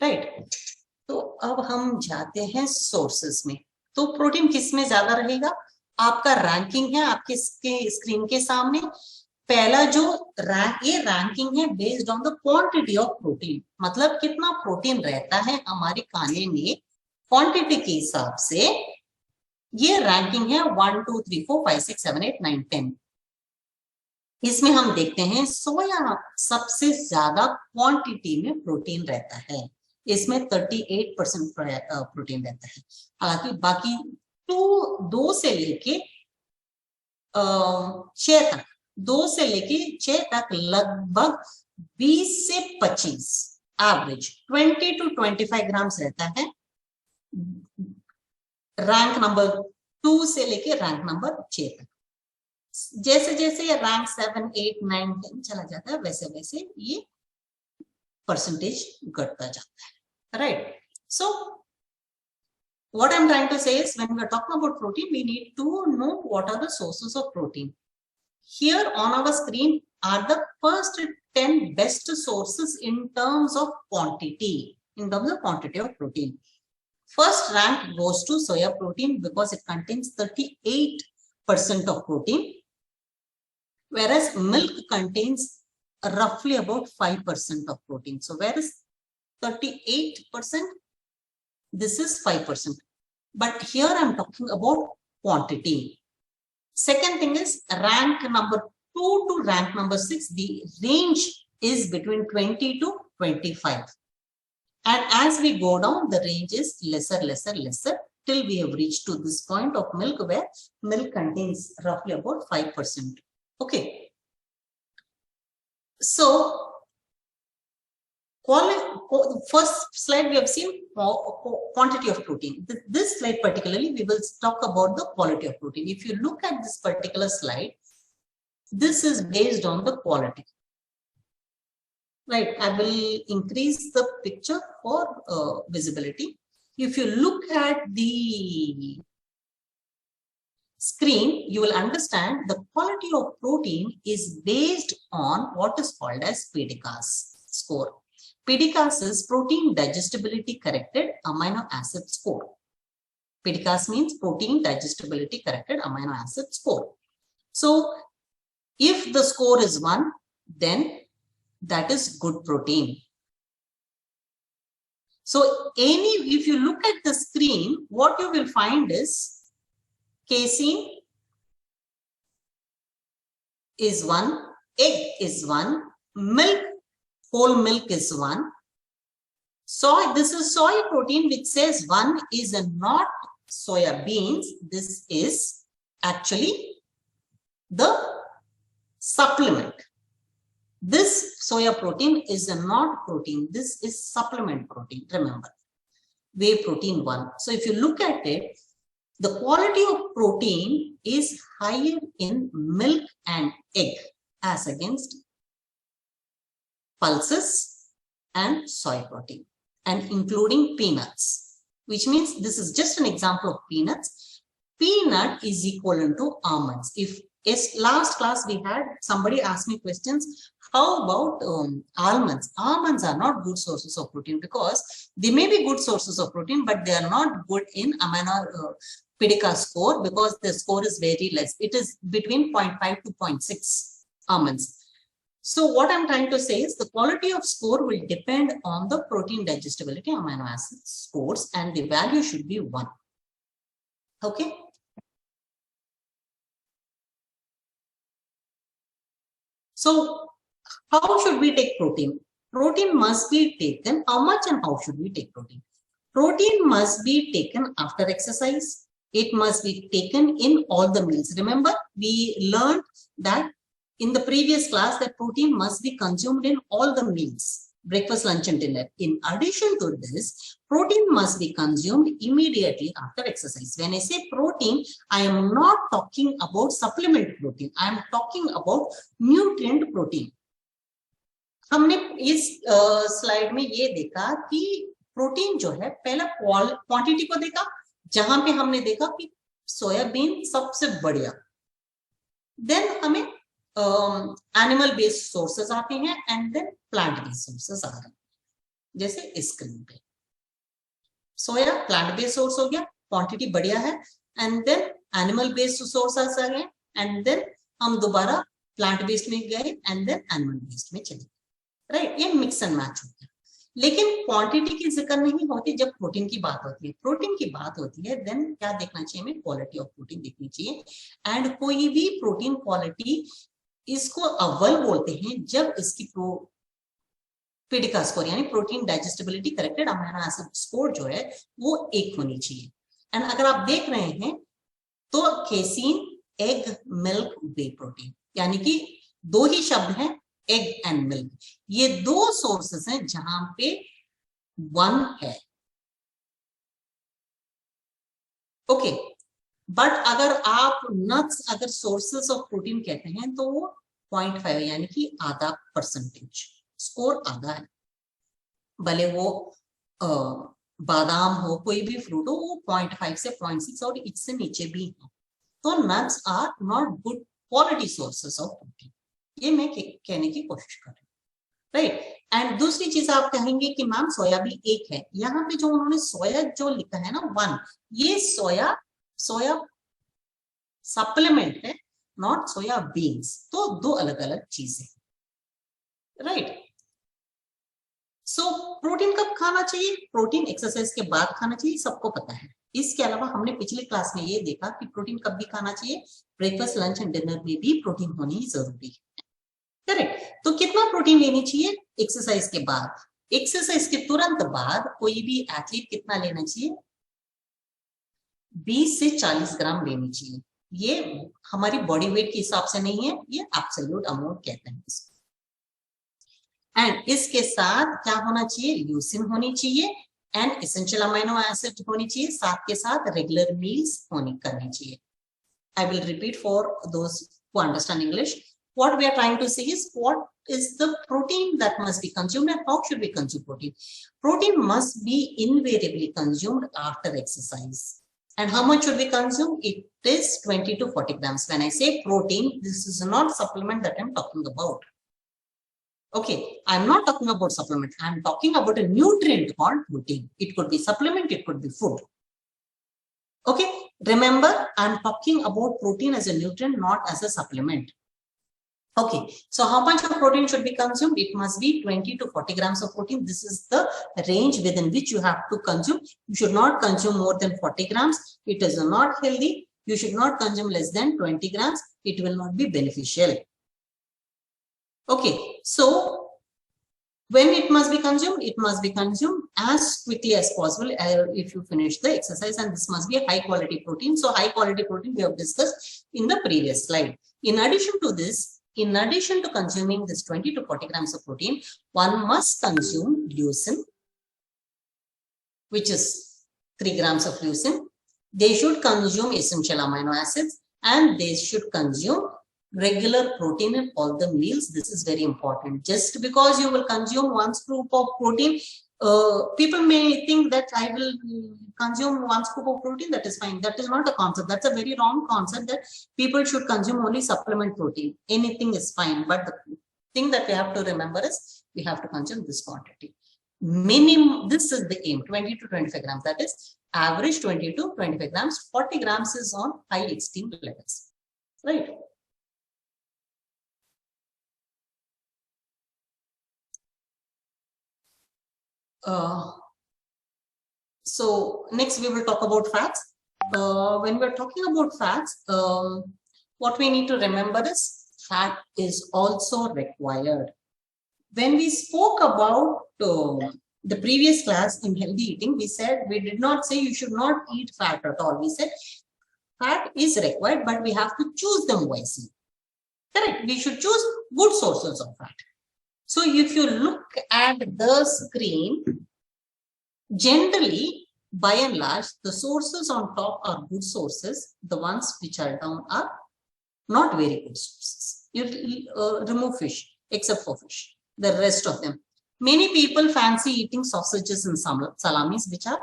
[SPEAKER 1] राइट। तो अब हम जाते हैं सोर्सेस में। तो प्रोटीन किस में ज्यादा रहेगा, आपका रैंकिंग है आपके स्क्रीन के सामने। पहला जो ये रैंकिंग है based on the quantity of protein, मतलब कितना प्रोटीन रहता है हमारे खाने में, क्वांटिटी के हिसाब से ये रैंकिंग है 1 2 3 4 5 6 7 8 9 10। इसमें हम देखते हैं सोया सबसे ज्यादा क्वांटिटी में प्रोटीन रहता है, इसमें 38% प्रोटीन रहता है। हालांकि बाकी 2 से लेके 6 तक, 2 से लेके 6 तक लगभग 20 से 25 एवरेज 20 to 25 ग्राम रहता है रैंक नंबर 2 से लेके रैंक नंबर 6 तक। जैसे जैसे रैंक 7 8 9 10 चला जाता है वैसे वैसे ये परसेंटेज घटता जाता है, right? So what I'm trying to say is when we are talking about protein, we need to know what are the sources of protein. Here on our screen are the first 10 best sources in terms of quantity, of protein. First rank goes to soya protein because it contains 38% of protein, whereas milk contains roughly about 5% of protein. So whereas 38%, this is 5%. But here I'm talking about quantity. Second thing is rank number 2 to rank number 6, the range is between 20 to 25. And as we go down, the range is lesser till we have reached to this point of milk where milk contains roughly about 5%. Okay. So first slide we have seen quantity of protein. This slide particularly we will talk about the quality of protein. If you look at this particular slide, this is based on the quality, right? I will increase the picture for visibility. If you look at the screen, you will understand the quality of protein is based on what is called as PDCAAS score. PDCAAS is protein digestibility corrected amino acid score. PDCAAS means protein digestibility corrected amino acid score. So if the score is 1, then that is good protein. So if you look at the screen, what you will find is casein is 1, egg is 1, milk, whole milk is 1. Soy, this is soy protein which says 1 is not soya beans. This is actually the supplement. This soya protein is not protein. This is supplement protein. Remember, whey protein 1. So if you look at it, the quality of protein is higher in milk and egg as against pulses and soy protein, and including peanuts, which means this is just an example of peanuts. Peanut is equivalent to almonds. If last class we had somebody asked me questions, how about almonds? Almonds are not good sources of protein because they may be good sources of protein, but they are not good in amino PIDCA score because the score is very less. It is between 0.5 to 0.6 almonds. So what I'm trying to say is the quality of score will depend on the protein digestibility amino acid scores, and the value should be 1. Okay. So how should we take protein? Protein must be taken. How much and how should we take protein? Protein must be taken after exercise. It must be taken in all the meals. Remember, we learned that in the previous class that protein must be consumed in all the meals, breakfast, lunch, and dinner. In addition to this, protein must be consumed immediately after exercise. When I say protein, I am not talking about supplement protein. I am talking about nutrient protein. हमने इस slide में ये देखा कि protein जो है पहला quantity को देखा, जहां पे हमने देखा कि सोयाबीन सबसे बढ़िया, देन हमें एनिमल बेस्ड सोर्सेज आते हैं and then plant based sources आ रहे हैं, जैसे स्क्रीन पे सोया प्लांट बेस्ड सोर्स हो गया, क्वांटिटी बढ़िया है, and then animal based source आ रहे हैं, एंड देन हम दोबारा प्लांट बेस्ड में गए एंड देन एनिमल बेस्ड में चले, राइट। ये मिक्स एंड मैच होता है, लेकिन क्वांटिटी की जिक्र नहीं होती जब प्रोटीन की बात होती है। प्रोटीन की बात होती है देन क्या देखना चाहिए हमें, क्वालिटी ऑफ प्रोटीन देखनी चाहिए। एंड कोई भी प्रोटीन क्वालिटी, इसको अव्वल बोलते हैं जब इसकी PIDCA स्कोर यानी protein digestibility corrected amino acid score जो है वो 1 होनी चाहिए। एंड अगर आप देख रहे हैं तो केसीन, एग, मिल्क, वे प्रोटीन, यानी कि 2 ही शब्द हैं, एग एंड मिल्क। ये 2 सोर्सेस हैं जहां पे 1 है। ओके, बट अगर आप नट्स अगर सोर्सेस ऑफ प्रोटीन कहते हैं तो वो 0.5 यानी कि आधा परसेंटेज, स्कोर आधा है। भले वो बादाम हो, कोई भी फ्रूट हो, वो 0.5 से 0.6 और इससे नीचे भी है। तो nuts are not good quality sources of protein, ये मैं कहने की कोशिश कर रही हूँ, राइट। एंड दूसरी चीज आप कहेंगे कि मैम सोया भी 1 है, यहाँ पे जो उन्होंने सोया जो लिखा है ना 1, ये सोया सप्लीमेंट है, नॉट सोया बीन्स। तो 2 अलग अलग चीजें, राइट। सो प्रोटीन कब खाना चाहिए? प्रोटीन एक्सरसाइज के बाद खाना चाहिए, सबको पता है। इसके अलावा हमने पिछली क्लास में ये देखा कि प्रोटीन कब भी खाना चाहिए, ब्रेकफास्ट, लंच एंड डिनर में भी प्रोटीन होनी जरूरी है, करेक्ट। तो कितना प्रोटीन लेनी चाहिए एक्सरसाइज के बाद? एक्सरसाइज के तुरंत बाद कोई भी एथलीट कितना लेना चाहिए? 20 से 40 ग्राम लेनी चाहिए। ये हमारी बॉडी वेट के हिसाब से नहीं है, ये एब्सोल्यूट अमाउंट कहते हैं इसको। एंड इसके साथ क्या होना चाहिए? ल्यूसिन होनी चाहिए एंड एसेंशियल अमीनो एसिड होनी चाहिए, साथ के साथ रेगुलर मील्स करनी चाहिए। I will repeat for those who understand English. What we are trying to say is what is the protein that must be consumed and how should we consume protein? Protein must be invariably consumed after exercise. And how much should we consume? It is 20 to 40 grams. When I say protein, this is not supplement that I'm talking about. Okay, I'm not talking about supplement. I'm talking about a nutrient called protein. It could be supplement, it could be food. Okay, remember, I'm talking about protein as a nutrient, not as a supplement. Okay, so how much of protein should be consumed? It must be 20 to 40 grams of protein. This is the range within which you have to consume. You should not consume more than 40 grams. It is not healthy. You should not consume less than 20 grams. It will not be beneficial. Okay, so when it must be consumed? It must be consumed as quickly as possible if you finish the exercise, and this must be a high quality protein. So high quality protein we have discussed in the previous slide. In addition to this, in addition to consuming this 20 to 40 grams of protein, one must consume leucine, which is 3 grams of leucine. They should consume essential amino acids and they should consume regular protein in all the meals. This is very important. Just because you will consume one scoop of protein, people may think that I will consume one scoop of protein, that is fine. That is not a concept. That's a very wrong concept that people should consume only supplement protein. Anything is fine. But the thing that we have to remember is we have to consume this quantity. Minimum, this is the aim, 20 to 25 grams. That is average 20 to 25 grams. 40 grams is on high extreme levels. Right. So next we will talk about fats. When we're talking about fats, what we need to remember is fat is also required. When we spoke about the previous class in healthy eating, we said, we did not say you should not eat fat at all. We said fat is required, but we have to choose them wisely. Correct? We should choose good sources of fat. So if you look at the screen, generally, by and large, the sources on top are good sources. The ones which are down are not very good sources. You remove fish, except for fish. The rest of them. Many people fancy eating sausages and salamis, which are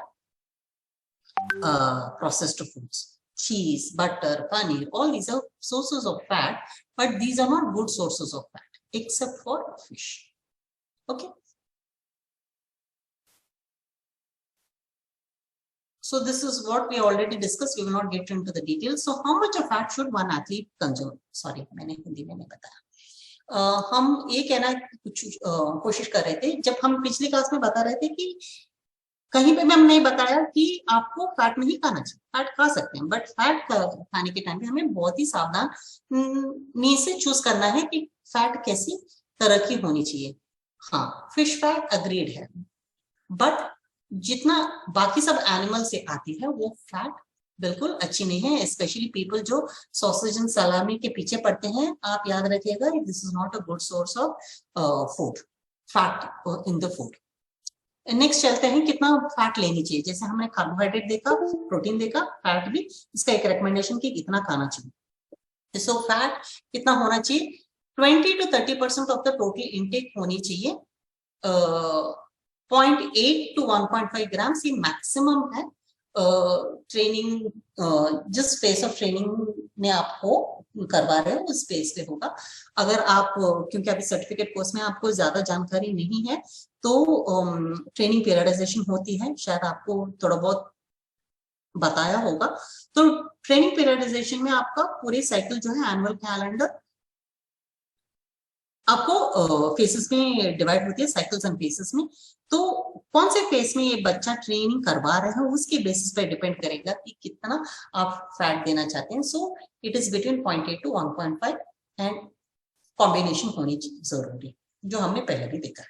[SPEAKER 1] processed foods. Cheese, butter, paneer, all these are sources of fat, but these are not good sources of fat, except for fish. Okay. So this is what we already discussed. We will not get into the details. So how much of fat should one athlete consume? Sorry, मैंने हिंदी में नहीं बताया. हम ये कहना कोशिश कर रहे थे, जब हम पिछली क्लास में बता रहे थे कि कहीं पे भी हम नहीं बताया कि आपको फैट नहीं खाना चाहिए. फैट खा सकते हैं, बट फैट खाने के टाइम पे हमें बहुत ही सावधानी से चूज करना है कि फैट कैसी तरह की होनी चाहिए. हाँ, फिश फैट अग्रीड है, बट जितना बाकी सब एनिमल से आती है वो फैट बिल्कुल अच्छी नहीं है. स्पेशली पीपल जो सॉसेज एंड सलामी के पीछे पड़ते हैं, आप याद रखिएगा, this is not a good source of food, fat in the food. Next चलते हैं कितना फैट लेनी चाहिए. जैसे हमने कार्बोहाइड्रेट देखा, प्रोटीन देखा, फैट भी, इसका एक रिकमेंडेशन कि कितना खाना चाहिए. सो फैट कितना होना चाहिए? 20 to 30% of the total intake होनी चाहिए. 0.8 to 1.5 ग्राम्स ये मैक्सिमम है. ट्रेनिंग, जिस फेस ऑफ ट्रेनिंग में आपको करवा रहे हो उस फेस पे होगा. अगर आप, क्योंकि अभी सर्टिफिकेट कोर्स में आपको ज्यादा जानकारी नहीं है, तो ट्रेनिंग पीरियडाइजेशन होती है, शायद आपको थोड़ा बहुत बताया होगा. तो ट्रेनिंग पीरियडाइजेशन में आपका पूरे साइकिल जो है, एनुअल कैलेंडर आपको फेसेस में डिवाइड होती है, साइकिल्स एंड फेसेस में. तो कौन से फेस में ये बच्चा ट्रेनिंग करवा रहे हैं उसके बेसिस पे डिपेंड करेगा कि कितना आप फैट देना चाहते हैं. So it is between 0.8 to 1.5 and combination होनी जरूरी, जो हमने पहले भी देखा है.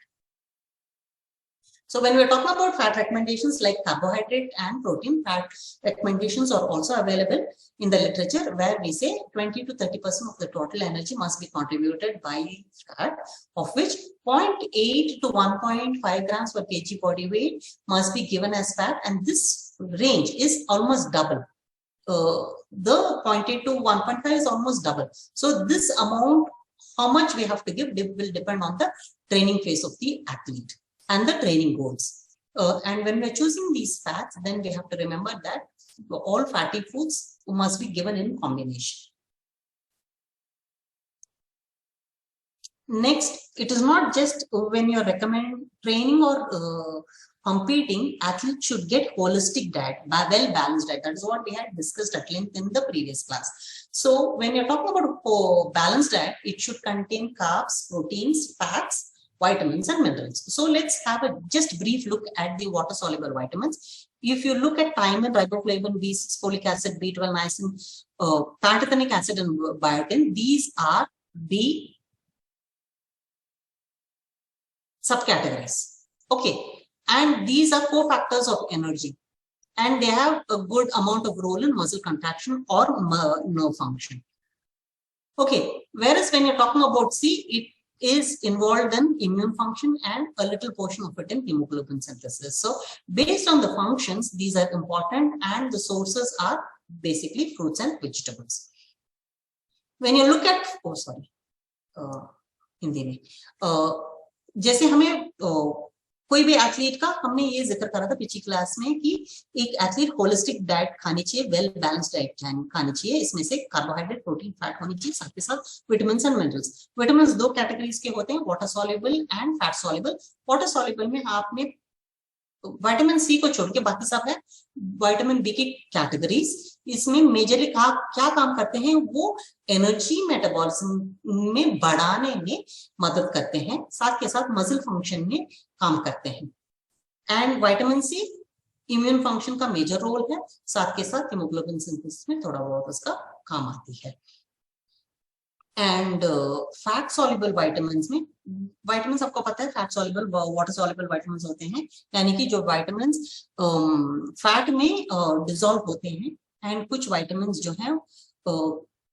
[SPEAKER 1] So when we're talking about fat recommendations like carbohydrate and protein, fat recommendations are also available in the literature, where we say 20 to 30% of the total energy must be contributed by fat, of which 0.8 to 1.5 grams per kg body weight must be given as fat, and this range is almost double. The 0.8 to 1.5 is almost double. So this amount, how much we have to give, will depend on the training phase of the athlete and the training goals. And when we're choosing these fats, then we have to remember that all fatty foods must be given in combination. Next, it is not just when you're recommending training or competing, athletes should get holistic diet, well-balanced diet. That is what we had discussed at length in the previous class. So when you're talking about balanced diet, it should contain carbs, proteins, fats, vitamins and minerals. So let's have a just brief look at the water soluble vitamins. If you look at thiamine, riboflavin, B6, folic acid, B12, niacin, pantothenic acid and biotin, these are B subcategories. Okay, and these are cofactors of energy, and they have a good amount of role in muscle contraction or nerve function. Okay, whereas when you're talking about C, it is involved in immune function and a little portion of it in hemoglobin synthesis. So based on the functions, these are important, and the sources are basically fruits and vegetables. When you look at, Hindi में जैसे हमें कोई भी athlete का, हमने ये जिक्र करा था पिछली क्लास में कि एक एथलीट होलिस्टिक डाइट खानी चाहिए, वेल बैलेंस्ड डाइट खानी चाहिए। इसमें से कार्बोहाइड्रेट, प्रोटीन, फैट होनी चाहिए, साथ के साथ विटामिन एंड मिनरल्स। विटामिन दो कैटेगरीज के होते हैं, water soluble and fat soluble. Water soluble में आपने विटामिन सी को छोड़ के बाकी सब है विटामिन बी की कैटेगरीज। इसमें मेजरली क्या काम करते हैं, वो एनर्जी मेटाबॉलिज्म में बढ़ाने में मदद करते हैं, साथ के साथ मसल फंक्शन में काम करते हैं। And vitamin C immune function का मेजर रोल है, साथ के साथ हीमोग्लोबिन सिंथेसिस में थोड़ा बहुत उसका काम आती है। एंड फैट सॉल्युबल विटामिन्स में, विटामिन्स आपको पता है fat soluble, water soluble vitamins होते हैं, यानी कि जो विटामिन्स फैट में डिसॉल्व होते हैं। एंड कुछ विटामिन्स जो हैं,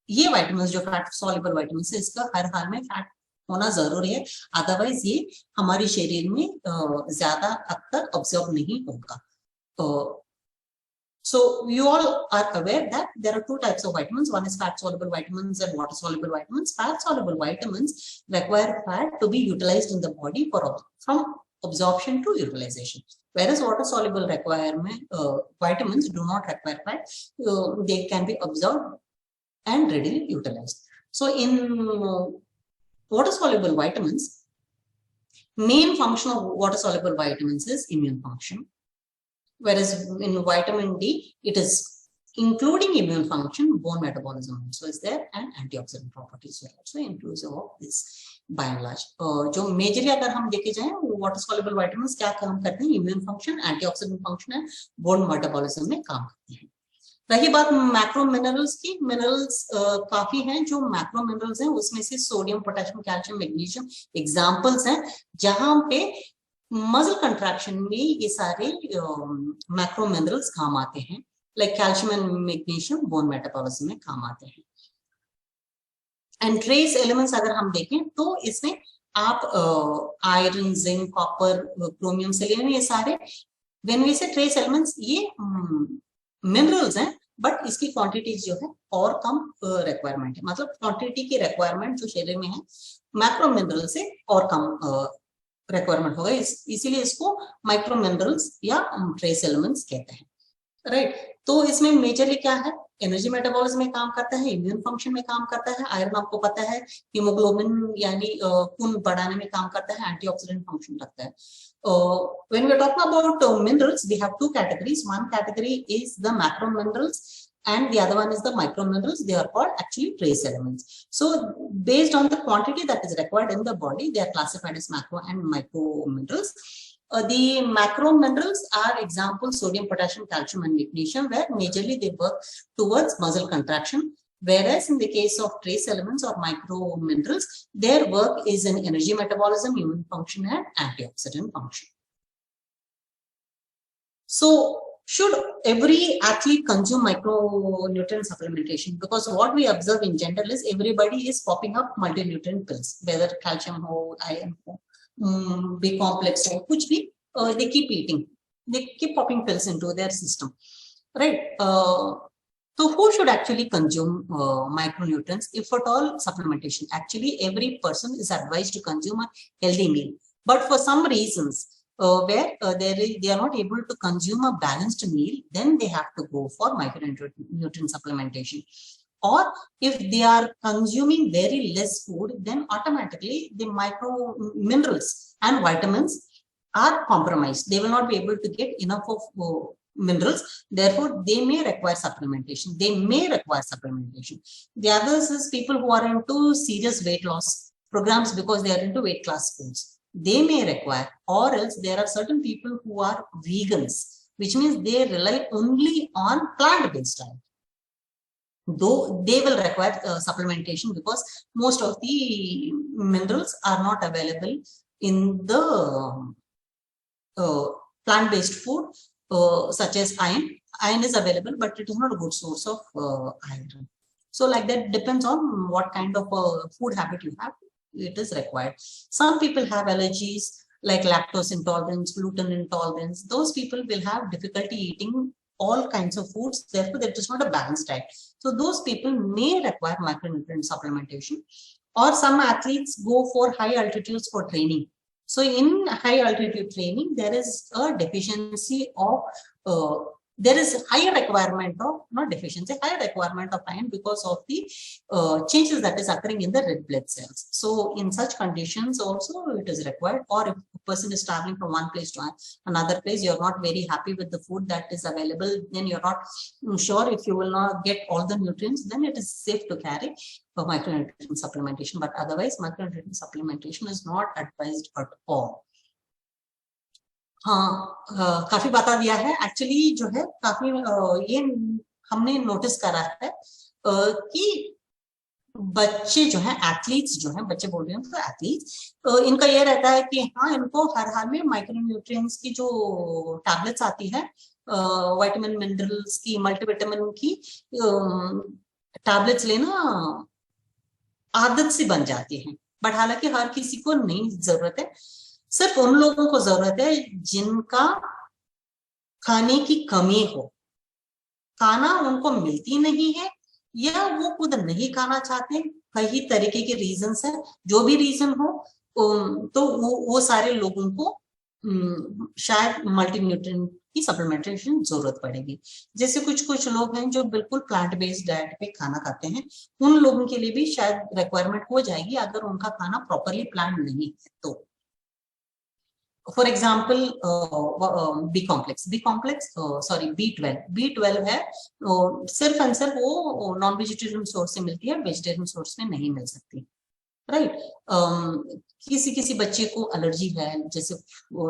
[SPEAKER 1] ये विटामिन्स जो फैट सॉल्युबल विटामिन्स है, इसका हर हाल में फैट होना जरूरी है, अदरवाइज ये हमारे शरीर में ज्यादा हद तक ऑब्जर्व नहीं होगा। So you all are aware that there are two types of vitamins. One is fat soluble vitamins and water soluble vitamins. Fat soluble vitamins require fat to be utilized in the body from absorption to utilization, whereas water soluble vitamins do not require fat. They can be absorbed and readily utilized. So in water soluble vitamins, main function of water soluble vitamins is immune function. Whereas in vitamin D, it is including immune function, bone metabolism also is there, and antioxidant properties are also inclusive of this by and large. जो majorly अगर हम देखे जाएं, water soluble vitamins क्या काम करते हैं, immune function, antioxidant function है, बोन मेटाबॉलिज्म में काम करते हैं। रही बात मैक्रो मिनरल्स की, मिनरल्स काफी हैं। जो मैक्रो मिनरल्स हैं उसमें से sodium, potassium, calcium, magnesium examples हैं, जहां पे मसल कंट्रैक्शन में ये सारे मैक्रो मिनरल्स काम आते हैं, like calcium and magnesium bone metabolism में काम आते हैं। एंड ट्रेस एलिमेंट्स अगर हम देखें तो इसमें आप iron, zinc, copper, chromium, selenium, ये सारे व्हेन वी से ट्रेस एलिमेंट्स, ये मिनरल्स हैं, बट इसकी क्वांटिटीज जो है और कम रिक्वायरमेंट है, मतलब क्वांटिटी की रिक्वायरमेंट जो शरीर में है मैक्रो मिनरल से और कम रिक्वायरमेंट होगा, इसीलिए इसको माइक्रो मिनरल्स या ट्रेस एलिमेंट्स कहते हैं, राइट। तो इसमें मेजरली क्या है, एनर्जी मेटाबॉलिज्म में काम करता है, इम्यून फंक्शन में काम करता है, आयरन आपको पता है, हीमोग्लोबिन यानी खून बढ़ाने में काम करता है, एंटीऑक्सीडेंट फंक्शन रखता है। When we are talking about minerals, we have two categories. One category is the macro minerals, and the other one is the micro minerals. They are called actually trace elements. So based on the quantity that is required in the body, they are classified as macro and micro minerals. The macro minerals are examples sodium, potassium, calcium, and magnesium, where majorly they work towards muscle contraction. Whereas in the case of trace elements or micro minerals, their work is in energy metabolism, immune function, and antioxidant function. So should every athlete consume micronutrient supplementation? Because what we observe in general is everybody is popping up multi-nutrient pills, whether calcium ho, iron ho, B complex ho, kuch bhi, they keep eating, they keep popping pills into their system, right? So who should actually consume micronutrients, if at all supplementation? Actually, every person is advised to consume a healthy meal, but for some reasons, where they are not able to consume a balanced meal, then they have to go for micronutrient supplementation. Or if they are consuming very less food, then automatically the micro minerals and vitamins are compromised. They will not be able to get enough of minerals, therefore they may require supplementation. The others is people who are into serious weight loss programs because they are into weight class foods. They may require, or else there are certain people who are vegans, which means they rely only on plant-based diet. Though they will require supplementation because most of the minerals are not available in the plant-based food, such as iron. Iron is available, but it is not a good source of iron. So like that depends on what kind of food habit you have. it is required. Some people have allergies like lactose intolerance, gluten intolerance. Those people will have difficulty eating all kinds of foods. Therefore, that is not a balanced diet. So those people may require micronutrient supplementation. Or some athletes go for high altitudes for training. So in high altitude training, there is a deficiency of there is higher requirement of, not deficiency, higher requirement of iron because of the changes that is occurring in the red blood cells. So in such conditions also it is required. Or if a person is traveling from one place to another place, you're not very happy with the food that is available, then you're not sure if you will not get all the nutrients, then it is safe to carry micronutrient supplementation. But otherwise micronutrient supplementation is not advised at all. हाँ, काफी बता दिया है actually. जो है काफी ये हमने नोटिस करा है कि बच्चे जो हैं, एथलीट्स जो हैं, बच्चे बोल रहे हैं तो एथलीट्स, इनका ये रहता है कि हाँ, इनको हर हाल में माइक्रोन्यूट्रिएंट्स की जो टैबलेट्स आती है, विटामिन मिनरल्स की, मल्टीविटामिन की टैबलेट्स लेना आदत से बन जाती है। बट हालांकि हर किसी को नहीं जरूरत है, सिर्फ उन लोगों को जरूरत है जिनका खाने की कमी हो, खाना उनको मिलती नहीं है या वो खुद नहीं खाना चाहते, कई तरीके के रीजंस है, जो भी रीजन हो, तो वो सारे लोगों को शायद मल्टीन्यूट्रिएंट की सप्लीमेंटेशन जरूरत पड़ेगी। जैसे कुछ लोग हैं जो बिल्कुल प्लांट बेस्ड डाइट पे खाना खाते हैं, उन लोगों के लिए भी शायद रिक्वायरमेंट हो जाएगी अगर उनका खाना प्रॉपरली प्लान नहीं है तो। फॉर एग्जाम्पल B12 है, सिर्फ एंड सिर्फ वो नॉन वेजिटेरियन सोर्स से मिलती है, वेजिटेरियन सोर्स में नहीं मिल सकती, राइट। किसी बच्चे को एलर्जी है, जैसे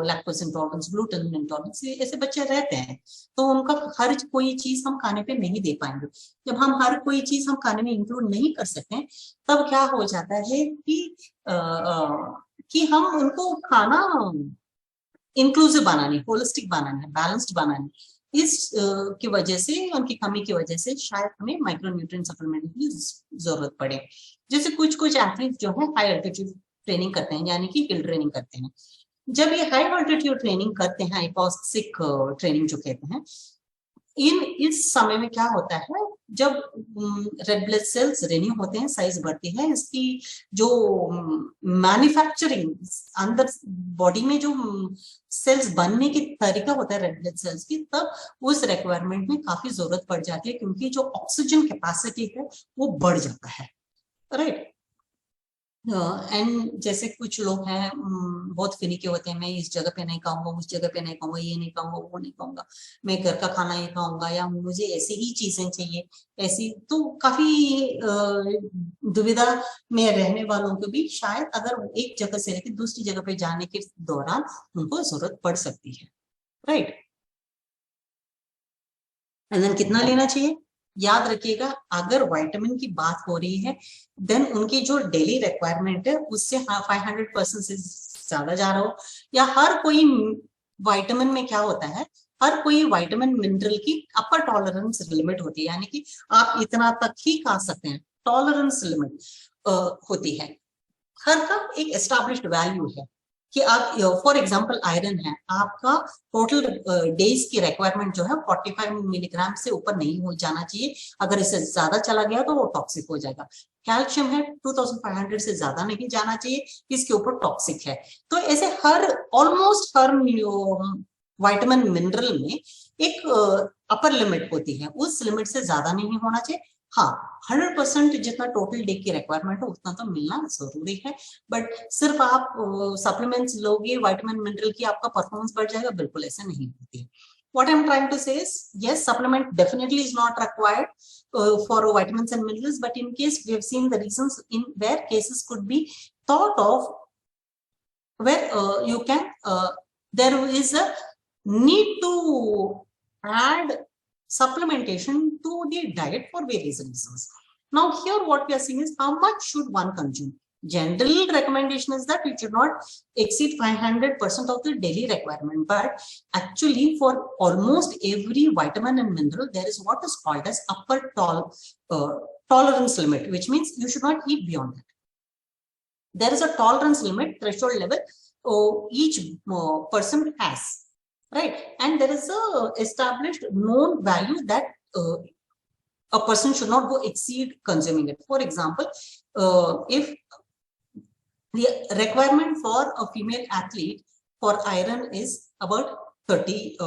[SPEAKER 1] लैक्टोज इंटॉलरेंस, ग्लूटेन इंटॉलरेंस, ऐसे बच्चे रहते हैं, तो उनका हर कोई चीज हम खाने पे नहीं दे पाएंगे। जब हम हर कोई चीज हम खाने में इंक्लूड नहीं कर सकते, तब क्या हो जाता है कि हम उनको खाना इंक्लूसिव बनानी, होलिस्टिक बनानी, बैलेंस्ड बनानी, इस की वजह से, उनकी कमी की वजह से शायद हमें माइक्रोन्यूट्रिएंट सप्लीमेंट की जरूरत पड़े। जैसे कुछ एथलीट जो है हाई अल्टीट्यूड ट्रेनिंग करते हैं, यानी कि हिल ट्रेनिंग करते हैं। जब ये हाई अल्टीट्यूड ट्रेनिंग करते हैं, हाइपोक्सिक ट्रेनिंग जो कहते हैं, इस समय में क्या होता है, जब रेड ब्लड सेल्स रिन्यू होते हैं, साइज बढ़ती है, इसकी जो मैन्युफैक्चरिंग अंदर बॉडी में जो सेल्स बनने की तरीका होता है रेड ब्लड सेल्स की, तब उस रिक्वायरमेंट में काफी जरूरत पड़ जाती है, क्योंकि जो ऑक्सीजन कैपेसिटी है वो बढ़ जाता है, राइट। एंड जैसे कुछ लोग हैं बहुत फिनिके होते हैं, मैं इस जगह पे नहीं खाऊंगा, उस जगह पे नहीं खाऊंगा, ये नहीं खाऊंगा, वो नहीं खाऊंगा, मैं घर का खाना ही खाऊंगा, या मुझे ऐसी ही चीजें चाहिए, ऐसी, तो काफी दुविधा में रहने वालों को भी शायद अगर एक जगह से लेकर दूसरी जगह पे जाने के दौरान उनको जरूरत पड़ सकती है, राइट। एंड देन कितना लेना चाहिए, याद रखिएगा, अगर विटामिन की बात हो रही है, देन उनकी जो डेली रिक्वायरमेंट है उससे 500% से ज्यादा जा रहा हो, या हर कोई विटामिन में क्या होता है, हर कोई विटामिन मिनरल की अपर टॉलरेंस लिमिट होती है, यानी कि आप इतना तक ही खा सकते हैं, टॉलरेंस लिमिट होती है, हर का एक एस्टैब्लिश्ड वैल्यू है कि आप, फॉर एग्जांपल आयरन है, आपका टोटल डेज की रिक्वायरमेंट जो है 45 मिलीग्राम से ऊपर नहीं हो जाना चाहिए, अगर इससे ज्यादा चला गया तो वो टॉक्सिक हो जाएगा। कैल्शियम है 2500 से ज्यादा नहीं जाना चाहिए, इसके ऊपर टॉक्सिक है। तो ऐसे ऑलमोस्ट हर विटामिन मिनरल में एक अपर लिमिट होती है, उस लिमिट से ज्यादा नहीं होना चाहिए। हाँ, 100% जितना टोटल डे की रिक्वायरमेंट है उतना तो मिलना जरूरी है, बट सिर्फ आप सप्लीमेंट्स लोगे विटामिन मिनरल की आपका परफॉर्मेंस बढ़ जाएगा, बिल्कुल ऐसा नहीं होती है। What I'm trying to say is, yes, supplement definitely is not required for vitamins and minerals, but in case we have seen the reasons in where cases could be thought of, where you can, there is a need to add supplementation to the diet for various reasons. Now here what we are seeing is how much should one consume. General recommendation is that it should not exceed 500% of the daily requirement, but actually for almost every vitamin and mineral there is what is called as upper tolerance limit, which means you should not eat beyond that. there is a tolerance limit, threshold level each person has, right? And there is a established known value that a person should not go exceed consuming it. For example, if the requirement for a female athlete for iron is about 30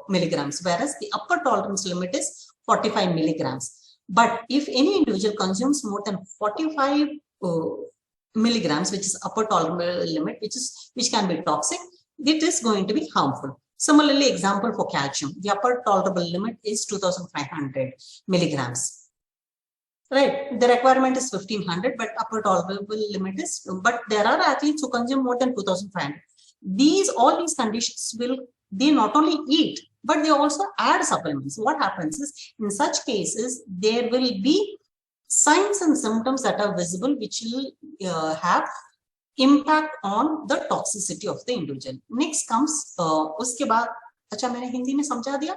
[SPEAKER 1] milligrams, whereas the upper tolerance limit is 45 milligrams. But if any individual consumes more than 45 milligrams, which is upper tolerable limit, which can be toxic, it is going to be harmful. Similarly, example for calcium, the upper tolerable limit is 2500 milligrams. Right, the requirement is 1500, but upper tolerable limit is, but there are athletes who consume more than 2500. All these conditions they not only eat, but they also add supplements. What happens is, in such cases, there will be signs and symptoms that are visible, which will have impact on the toxicity of the individual. Next comes, उसके बाद, अच्छा मैंने हिंदी में समझा दिया?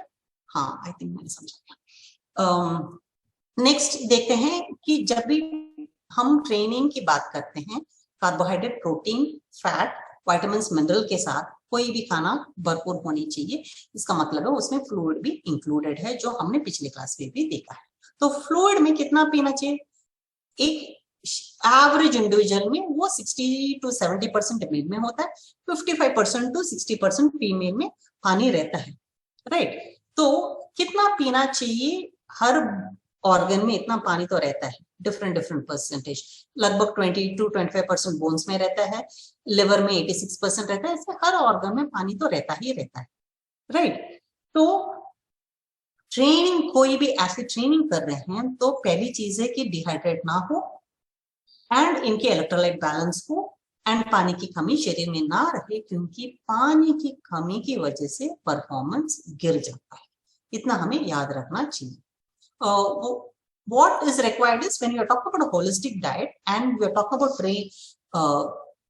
[SPEAKER 1] हाँ, I think मैंने समझा दिया. नेक्स्ट देखते हैं कि जब भी हम ट्रेनिंग की बात करते हैं, carbohydrate, protein, fat, vitamin, mineral के साथ कोई भी खाना भरपूर होनी चाहिए. इसका मतलब है उसमें फ्लूइड भी इंक्लूडेड है, जो हमने पिछले क्लास में भी देखा है. तो फ्लूइड में कितना पीना चाहिए? एक एवरेज इंडिविजुअल में वो 60 to 70% मेल में होता है, 55% to 60% फीमेल में पानी रहता है, राइट? तो कितना पीना चाहिए? हर ऑर्गन में इतना पानी तो रहता है, डिफरेंट परसेंटेज, लगभग 20 to 25% बोन्स में रहता है, लिवर में 86% रहता है. इससे हर ऑर्गन में पानी तो रहता ही रहता है, राइट? तो ट्रेनिंग, कोई भी ऐसी ट्रेनिंग कर रहे हैं तो पहली चीज है कि डिहाइड्रेट ना हो एंड इनके इलेक्ट्रोलाइट बैलेंस हो एंड पानी की कमी शरीर में ना रहे, क्योंकि पानी की कमी की वजह से परफॉर्मेंस गिर जाता है. इतना हमें याद रखना चाहिए. What is required is, when you are talking about a holistic diet and we are talking about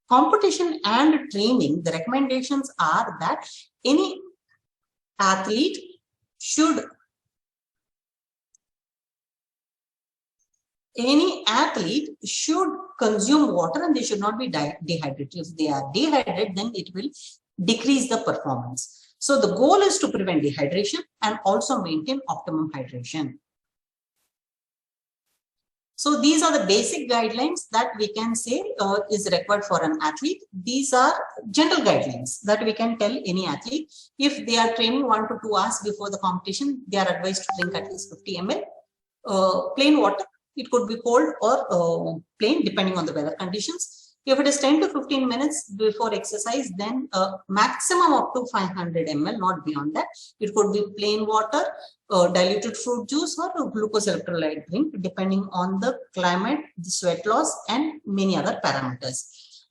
[SPEAKER 1] competition and training, the recommendations are that any athlete should consume water and they should not be dehydrated. If they are dehydrated, then it will decrease the performance. So the goal is to prevent dehydration and also maintain optimum hydration. So these are the basic guidelines that we can say is required for an athlete. These are general guidelines that we can tell any athlete. If they are training 1 to 2 hours before the competition, they are advised to drink at least 50 ml plain water. It could be cold or plain, depending on the weather conditions. If it is 10 to 15 minutes before exercise, then maximum up to 500 ml, not beyond that. It could be plain water, diluted fruit juice, or glucose electrolyte drink, depending on the climate, the sweat loss, and many other parameters.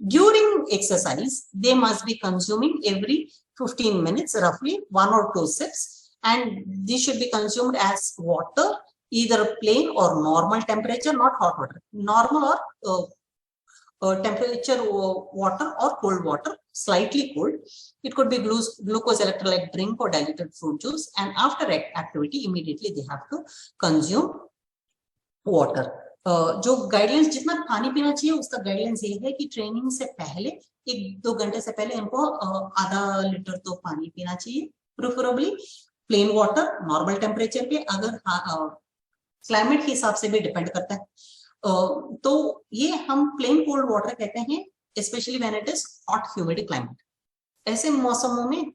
[SPEAKER 1] During exercise, they must be consuming every 15 minutes, roughly 1 or 2 sips, and this should be consumed as water, either plain or normal temperature, not hot water, normal or temperature water or cold water, slightly cold. It could be glucose electrolyte drink or diluted fruit juice, and after activity immediately they have to consume water. जो guidelines, जितना पानी पीना चाहिए उसका guidelines ये है कि training से पहले 1-2 घंटे से पहले इनको आधा लीटर तो पानी पीना चाहिए, preferably plain water normal temperature पे, अगर क्लाइमेट के हिसाब से भी डिपेंड करता है. तो ये हम प्लेन कोल्ड वाटर कहते हैं, specially when it is hot humid climate. ऐसे मौसमों में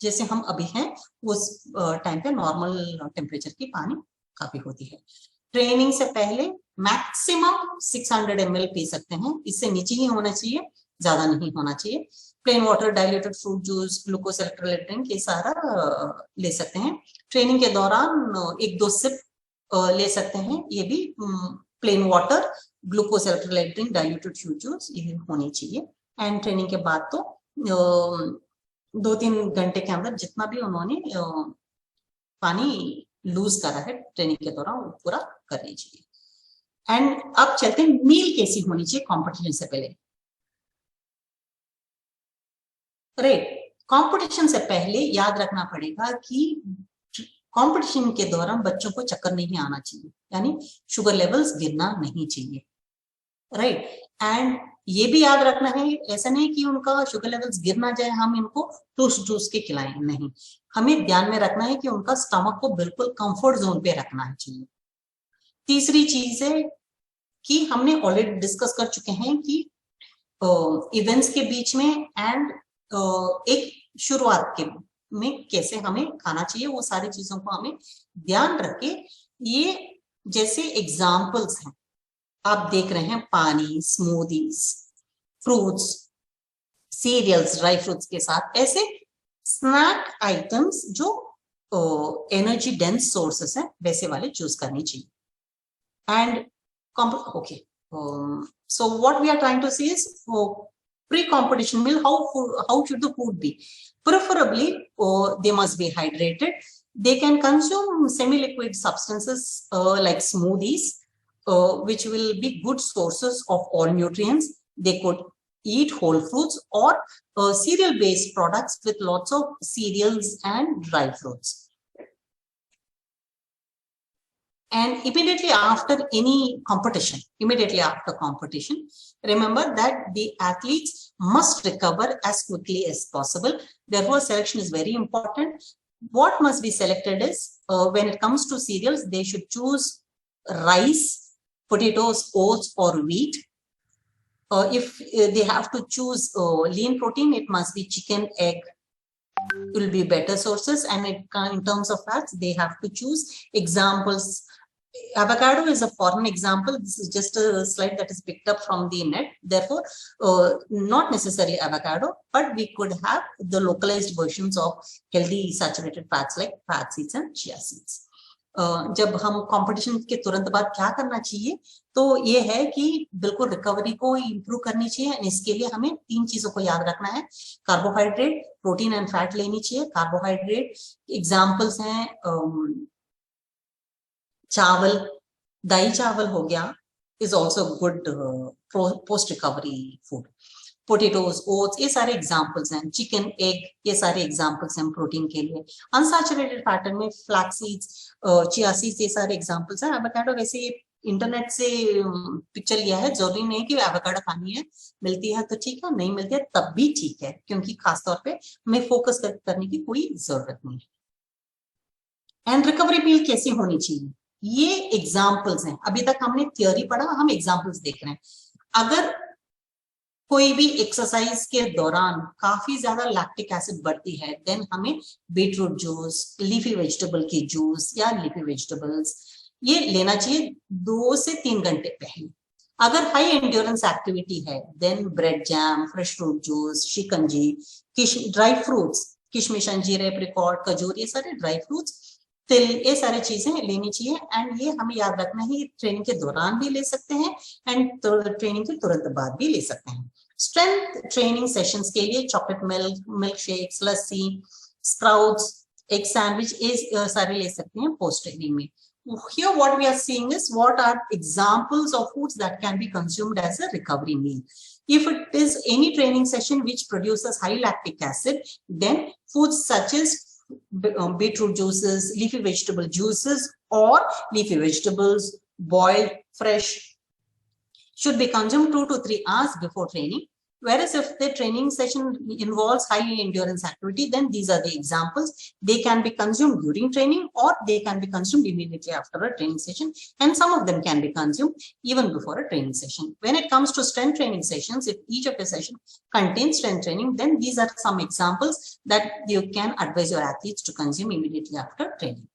[SPEAKER 1] जैसे हम अभी हैं, उस टाइम पे नॉर्मल टेम्परेचर की पानी काफी होती है. ट्रेनिंग से पहले मैक्सिमम 600 ml पी सकते हैं, इससे नीचे ही होना चाहिए, ज्यादा नहीं होना चाहिए. Plain water, diluted fruit juice, glucose electrolyte drink, ये सारा ले सकते हैं. ट्रेनिंग के दौरान 1-2 सिप ले सकते हैं, ये भी plain water, glucose electrolyte drink, diluted fruit juice, ये होनी चाहिए. एंड ट्रेनिंग के बाद तो 2-3 घंटे के अंदर जितना भी उन्होंने पानी लूज करा है ट्रेनिंग के दौरान, वो पूरा करनी चाहिए. एंड अब चलते हैं मील कैसी होनी चाहिए कंपटीशन से पहले. राइट, कंपटीशन से पहले याद रखना पड़ेगा कि कंपटीशन के दौरान बच्चों को चक्कर नहीं आना चाहिए, यानी शुगर लेवल्स गिरना नहीं चाहिए. राइट, एंड ये भी याद रखना है, ऐसा नहीं कि उनका शुगर लेवल्स गिर ना जाए, हम इनको टूस के खिलाएं, नहीं, हमें ध्यान में रखना है कि उनका स्टमक को बिल्कुल कंफर्ट जोन पे रखना चाहिए। तीसरी चीज है कि हमने ऑलरेडी डिस्कस कर चुके हैं कि इवेंट्स के बीच में एंड एक शुरुआत के में कैसे हमें खाना चाहिए, वो सारी चीजों को हमें ध्यान रख के, ये जैसे एग्जाम्पल्स हैं, आप देख रहे हैं पानी, smoothies, fruits, cereals, dry fruits के साथ ऐसे स्नैक आइटम्स जो एनर्जी डेंस सोर्सेस हैं वैसे वाले चूज करनी चाहिए। And okay, so what we are trying to see is pre-competition meal, how should the food be? Preferably they must be hydrated. They can consume semi-liquid substances like smoothies, which will be good sources of all nutrients. They could eat whole fruits or cereal based products with lots of cereals and dry fruits. And immediately after any competition, remember that the athletes must recover as quickly as possible. Therefore, selection is very important. What must be selected is, when it comes to cereals, they should choose rice, potatoes, oats, or wheat. If they have to choose lean protein, it must be chicken, egg, will be better sources. And in terms of fats, they have to choose examples. Avocado is a foreign example. This is just a slide that is picked up from the net. Therefore, not necessarily avocado, but we could have the localized versions of healthy saturated fats like flax seeds and chia seeds. जब हम competition के तुरंत बाद क्या करना चाहिए, तो ये है कि बिल्कुल रिकवरी को इंप्रूव करनी चाहिए। इसके लिए हमें 3 चीजों को याद रखना है, कार्बोहाइड्रेट, प्रोटीन एंड फैट लेनी चाहिए। कार्बोहाइड्रेट एग्जांपल्स हैं चावल, दाई चावल हो गया, is also good post recovery food. Potatoes, oats, ये सारे एग्जाम्पल्स हैं। चिकन, एग, ये सारे एग्जाम्पल्स हैं प्रोटीन के लिए। अनसैचुरेटेड फैट में फ्लैक्स सीड्स, चिया सीड्स, ये सारे एग्जाम्पल्स हैं। एवोकाडो वैसे इंटरनेट से पिक्चर लिया है, जरूरी नहीं कि एवोकाडो खानी है, मिलती है तो ठीक है, नहीं मिलती है तब भी ठीक है, क्योंकि खासतौर पे हमें फोकस करने की कोई जरूरत नहीं है। एंड रिकवरी मील कैसी होनी चाहिए, ये एग्जाम्पल्स हैं। अभी तक हमने थ्योरी पढ़ा, हम एग्जाम्पल्स देख रहे हैं। अगर कोई भी एक्सरसाइज के दौरान काफी ज्यादा लैक्टिक एसिड बढ़ती है, देन हमें बीटरूट जूस, लीफी वेजिटेबल की जूस या लीफी वेजिटेबल्स ये लेना चाहिए 2 से 3 घंटे पहले। अगर हाई एंड्योरेंस एक्टिविटी है, then bread jam, fresh fruit juice, शिकंजी, ड्राई फ्रूट्स, किशमिश, अंजीर, एप्रिकॉट, खजूर, ये सारे ड्राई फ्रूट्स, तिल, ये सारी चीजें लेनी चाहिए। एंड ये हमें याद रखना है, ट्रेनिंग के दौरान भी ले सकते हैं एंड ट्रेनिंग के तुरंत बाद भी ले सकते हैं। स्ट्रेंथ ट्रेनिंग सेशंस के लिए चॉकलेट मिल्क, मिल्क शेक्स, लस्सी, स्प्राउट्स, एग सैंडविच, ये सारे ले सकते हैं पोस्ट ट्रेनिंग में। Here what we are seeing is what are examples of foods that can be consumed as a recovery meal. If it is any training session which produces high lactic acid, then foods such as beetroot juices, leafy vegetable juices, or leafy vegetables boiled fresh should be consumed 2 to 3 hours before training. Whereas if the training session involves high endurance activity, then these are the examples. They can be consumed during training or they can be consumed immediately after a training session, and some of them can be consumed even before a training session. When it comes to strength training sessions, if each of the session contains strength training, then these are some examples that you can advise your athletes to consume immediately after training.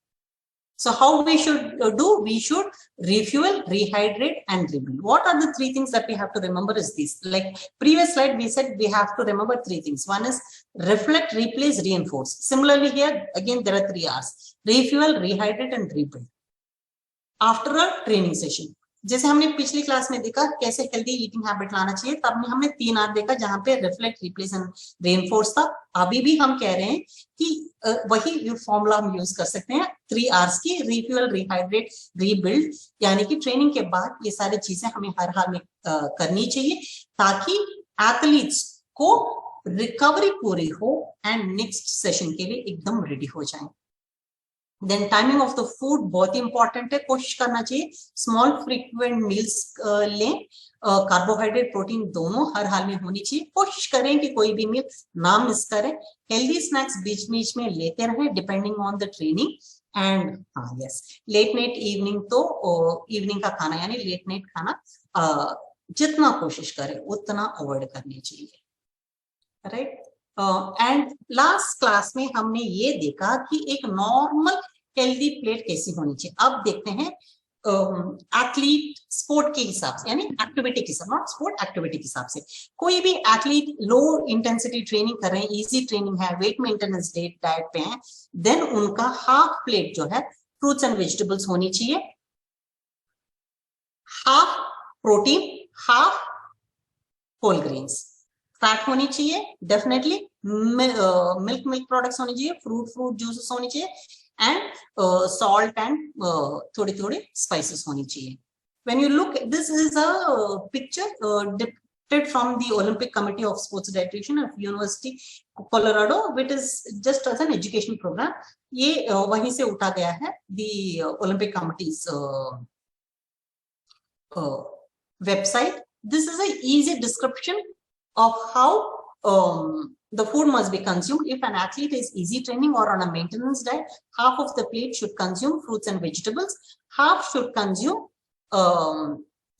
[SPEAKER 1] So how we should do? We should refuel, rehydrate, and rebuild. What are the 3 things that we have to remember is these. Like previous slide, we said we have to remember 3 things. One is reflect, replace, reinforce. Similarly here, again, there are 3 R's. Refuel, rehydrate, and rebuild. After a training session. जैसे हमने पिछली class में देखा कैसे healthy eating habit लाना चाहिए, तब हमने 3 आर देखा जहां पे रिफ्लेक्ट, रिप्लेस एंड रेनफोर्स था। अभी भी हम कह रहे हैं कि वही फॉर्मूला हम यूज कर सकते हैं 3 आर्स की, रिफ्यूल, रिहाइड्रेट, रीबिल्ड। यानी कि ट्रेनिंग के बाद ये सारी चीजें हमें हर हाल में करनी चाहिए ताकि एथलीट्स को रिकवरी पूरी हो एंड नेक्स्ट सेशन के लिए एकदम रेडी हो जाए। Then timing of the food बहुत ही इंपॉर्टेंट है, कोशिश करना चाहिए स्मॉल फ्रीक्वेंट मील्स लें, कार्बोहाइड्रेट प्रोटीन दोनों हर हाल में होनी चाहिए, कोशिश करें कि कोई भी मील ना मिस करें, हेल्दी स्नैक्स बीच बीच में लेते रहें depending on the training, and हाँ यस लेट नाइट इवनिंग, तो इवनिंग का खाना यानी लेट नाइट खाना जितना कोशिश करें उतना अवॉइड करनी चाहिए, राइट। एंड लास्ट क्लास में हमने ये देखा कि एक नॉर्मल हेल्दी प्लेट कैसी होनी चाहिए। अब देखते हैं एथलीट स्पोर्ट के हिसाब से, यानी एक्टिविटी के हिसाब, नॉट स्पोर्ट, एक्टिविटी के हिसाब से। कोई भी एथलीट लो इंटेंसिटी ट्रेनिंग कर रहे हैं, इजी ट्रेनिंग है, वेट मेंटेनेंस डाइट पे हैं, देन उनका हाफ प्लेट जो है फ्रूट्स एंड वेजिटेबल्स होनी चाहिए, half protein, half whole grains, fat होनी चाहिए डेफिनेटली, मिल्क प्रोडक्ट्स होनी चाहिए, फ्रूट जूसेस होनी चाहिए, एंड सॉल्ट एंड थोड़ी थोड़ी स्पाइसेस होनी चाहिए। When you look, this is a picture depicted from the Olympic Committee of Sports Dietitian of University Colorado, which is just as an education program. ये वहीं से उठा गया है, the Olympic Committee's website. This is a easy description of how the food must be consumed. If an athlete is easy training or on a maintenance diet, half of the plate should consume fruits and vegetables, half should consume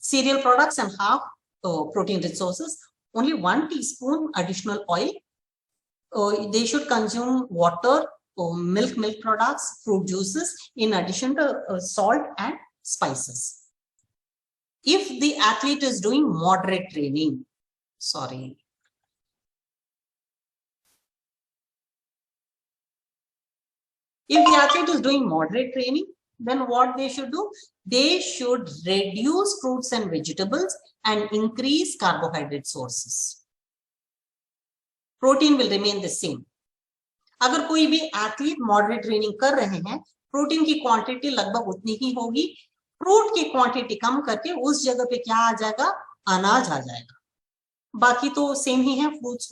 [SPEAKER 1] cereal products, and half protein resources. Only 1 teaspoon additional oil. They should consume water, milk products, fruit juices, in addition to salt and spices. If the athlete is doing moderate training, if the athlete is doing moderate training, then what they should do? They should reduce fruits and vegetables and increase carbohydrate sources. Protein will remain the same. अगर कोई भी athlete moderate training कर रहे हैं, protein की quantity लगभग उतनी ही होगी, फ्रूट की क्वांटिटी कम करके उस जगह पे क्या आ जाएगा? अनाज आ जाएगा। बाकी तो सेम ही है, फ्रूट्स,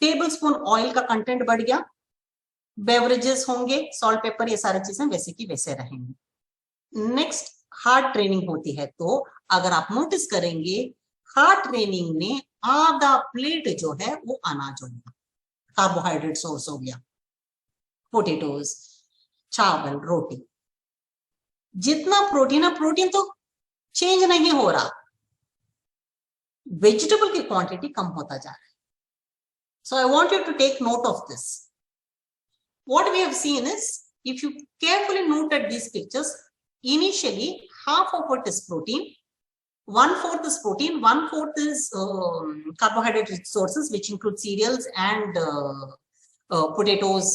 [SPEAKER 1] टेबल स्पून ऑयल का कंटेंट बढ़ गया, बेवरेजेस होंगे, सॉल्ट पेपर, ये सारी चीजें वैसे की वैसे रहेंगी। नेक्स्ट हार्ड ट्रेनिंग होती है, तो अगर आप नोटिस करेंगे हार्ड ट्रेनिंग में आधा प्लेट जो है वो अनाज हो गया, कार्बोहाइड्रेट सोर्स हो गया, पोटेटोज, चावल, रोटी। जितना प्रोटीन है, प्रोटीन तो चेंज नहीं हो रहा, वेजिटेबल की क्वांटिटी कम होता जा रहा है। So I want you to take note of this. What we have seen is, if you carefully note at these pictures, initially half of it is protein, 1/4 is protein, 1/4 is carbohydrate sources, which include cereals and potatoes,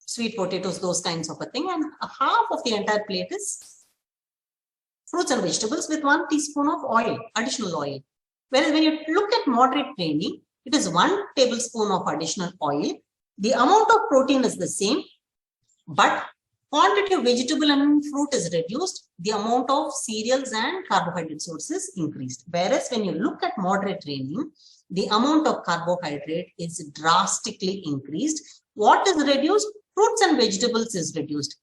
[SPEAKER 1] sweet potatoes, those kinds of a thing, and half of the entire plate is fruits and vegetables with 1 teaspoon of oil, additional oil. Whereas when you look at moderate training, it is 1 tablespoon of additional oil. The amount of protein is the same, but quantity of vegetable and fruit is reduced. The amount of cereals and carbohydrate sources increased. Whereas when you look at moderate training, the amount of carbohydrate is drastically increased. What is reduced? Fruits and vegetables is reduced.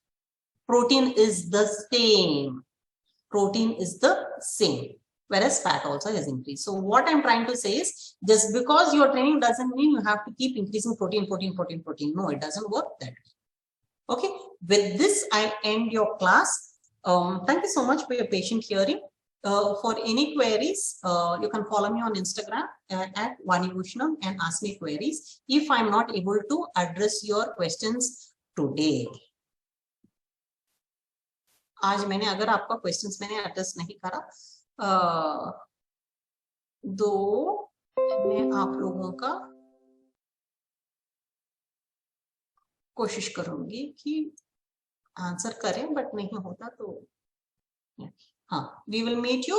[SPEAKER 1] Protein is the same. Protein is the same. Whereas fat also has increased. So what I'm trying to say is, just because you're training doesn't mean you have to keep increasing protein. No, it doesn't work that way. Okay, with this, I end your class. Thank you so much for your patient hearing. For any queries, you can follow me on Instagram at Vanibhushanam and ask me queries if I'm not able to address your questions today. आज मैंने अगर आपका questions मैंने address नहीं करा, दो मैं आप लोगों का कोशिश करूंगी कि आंसर करें, बट नहीं होता तो हाँ, वी विल मीट यू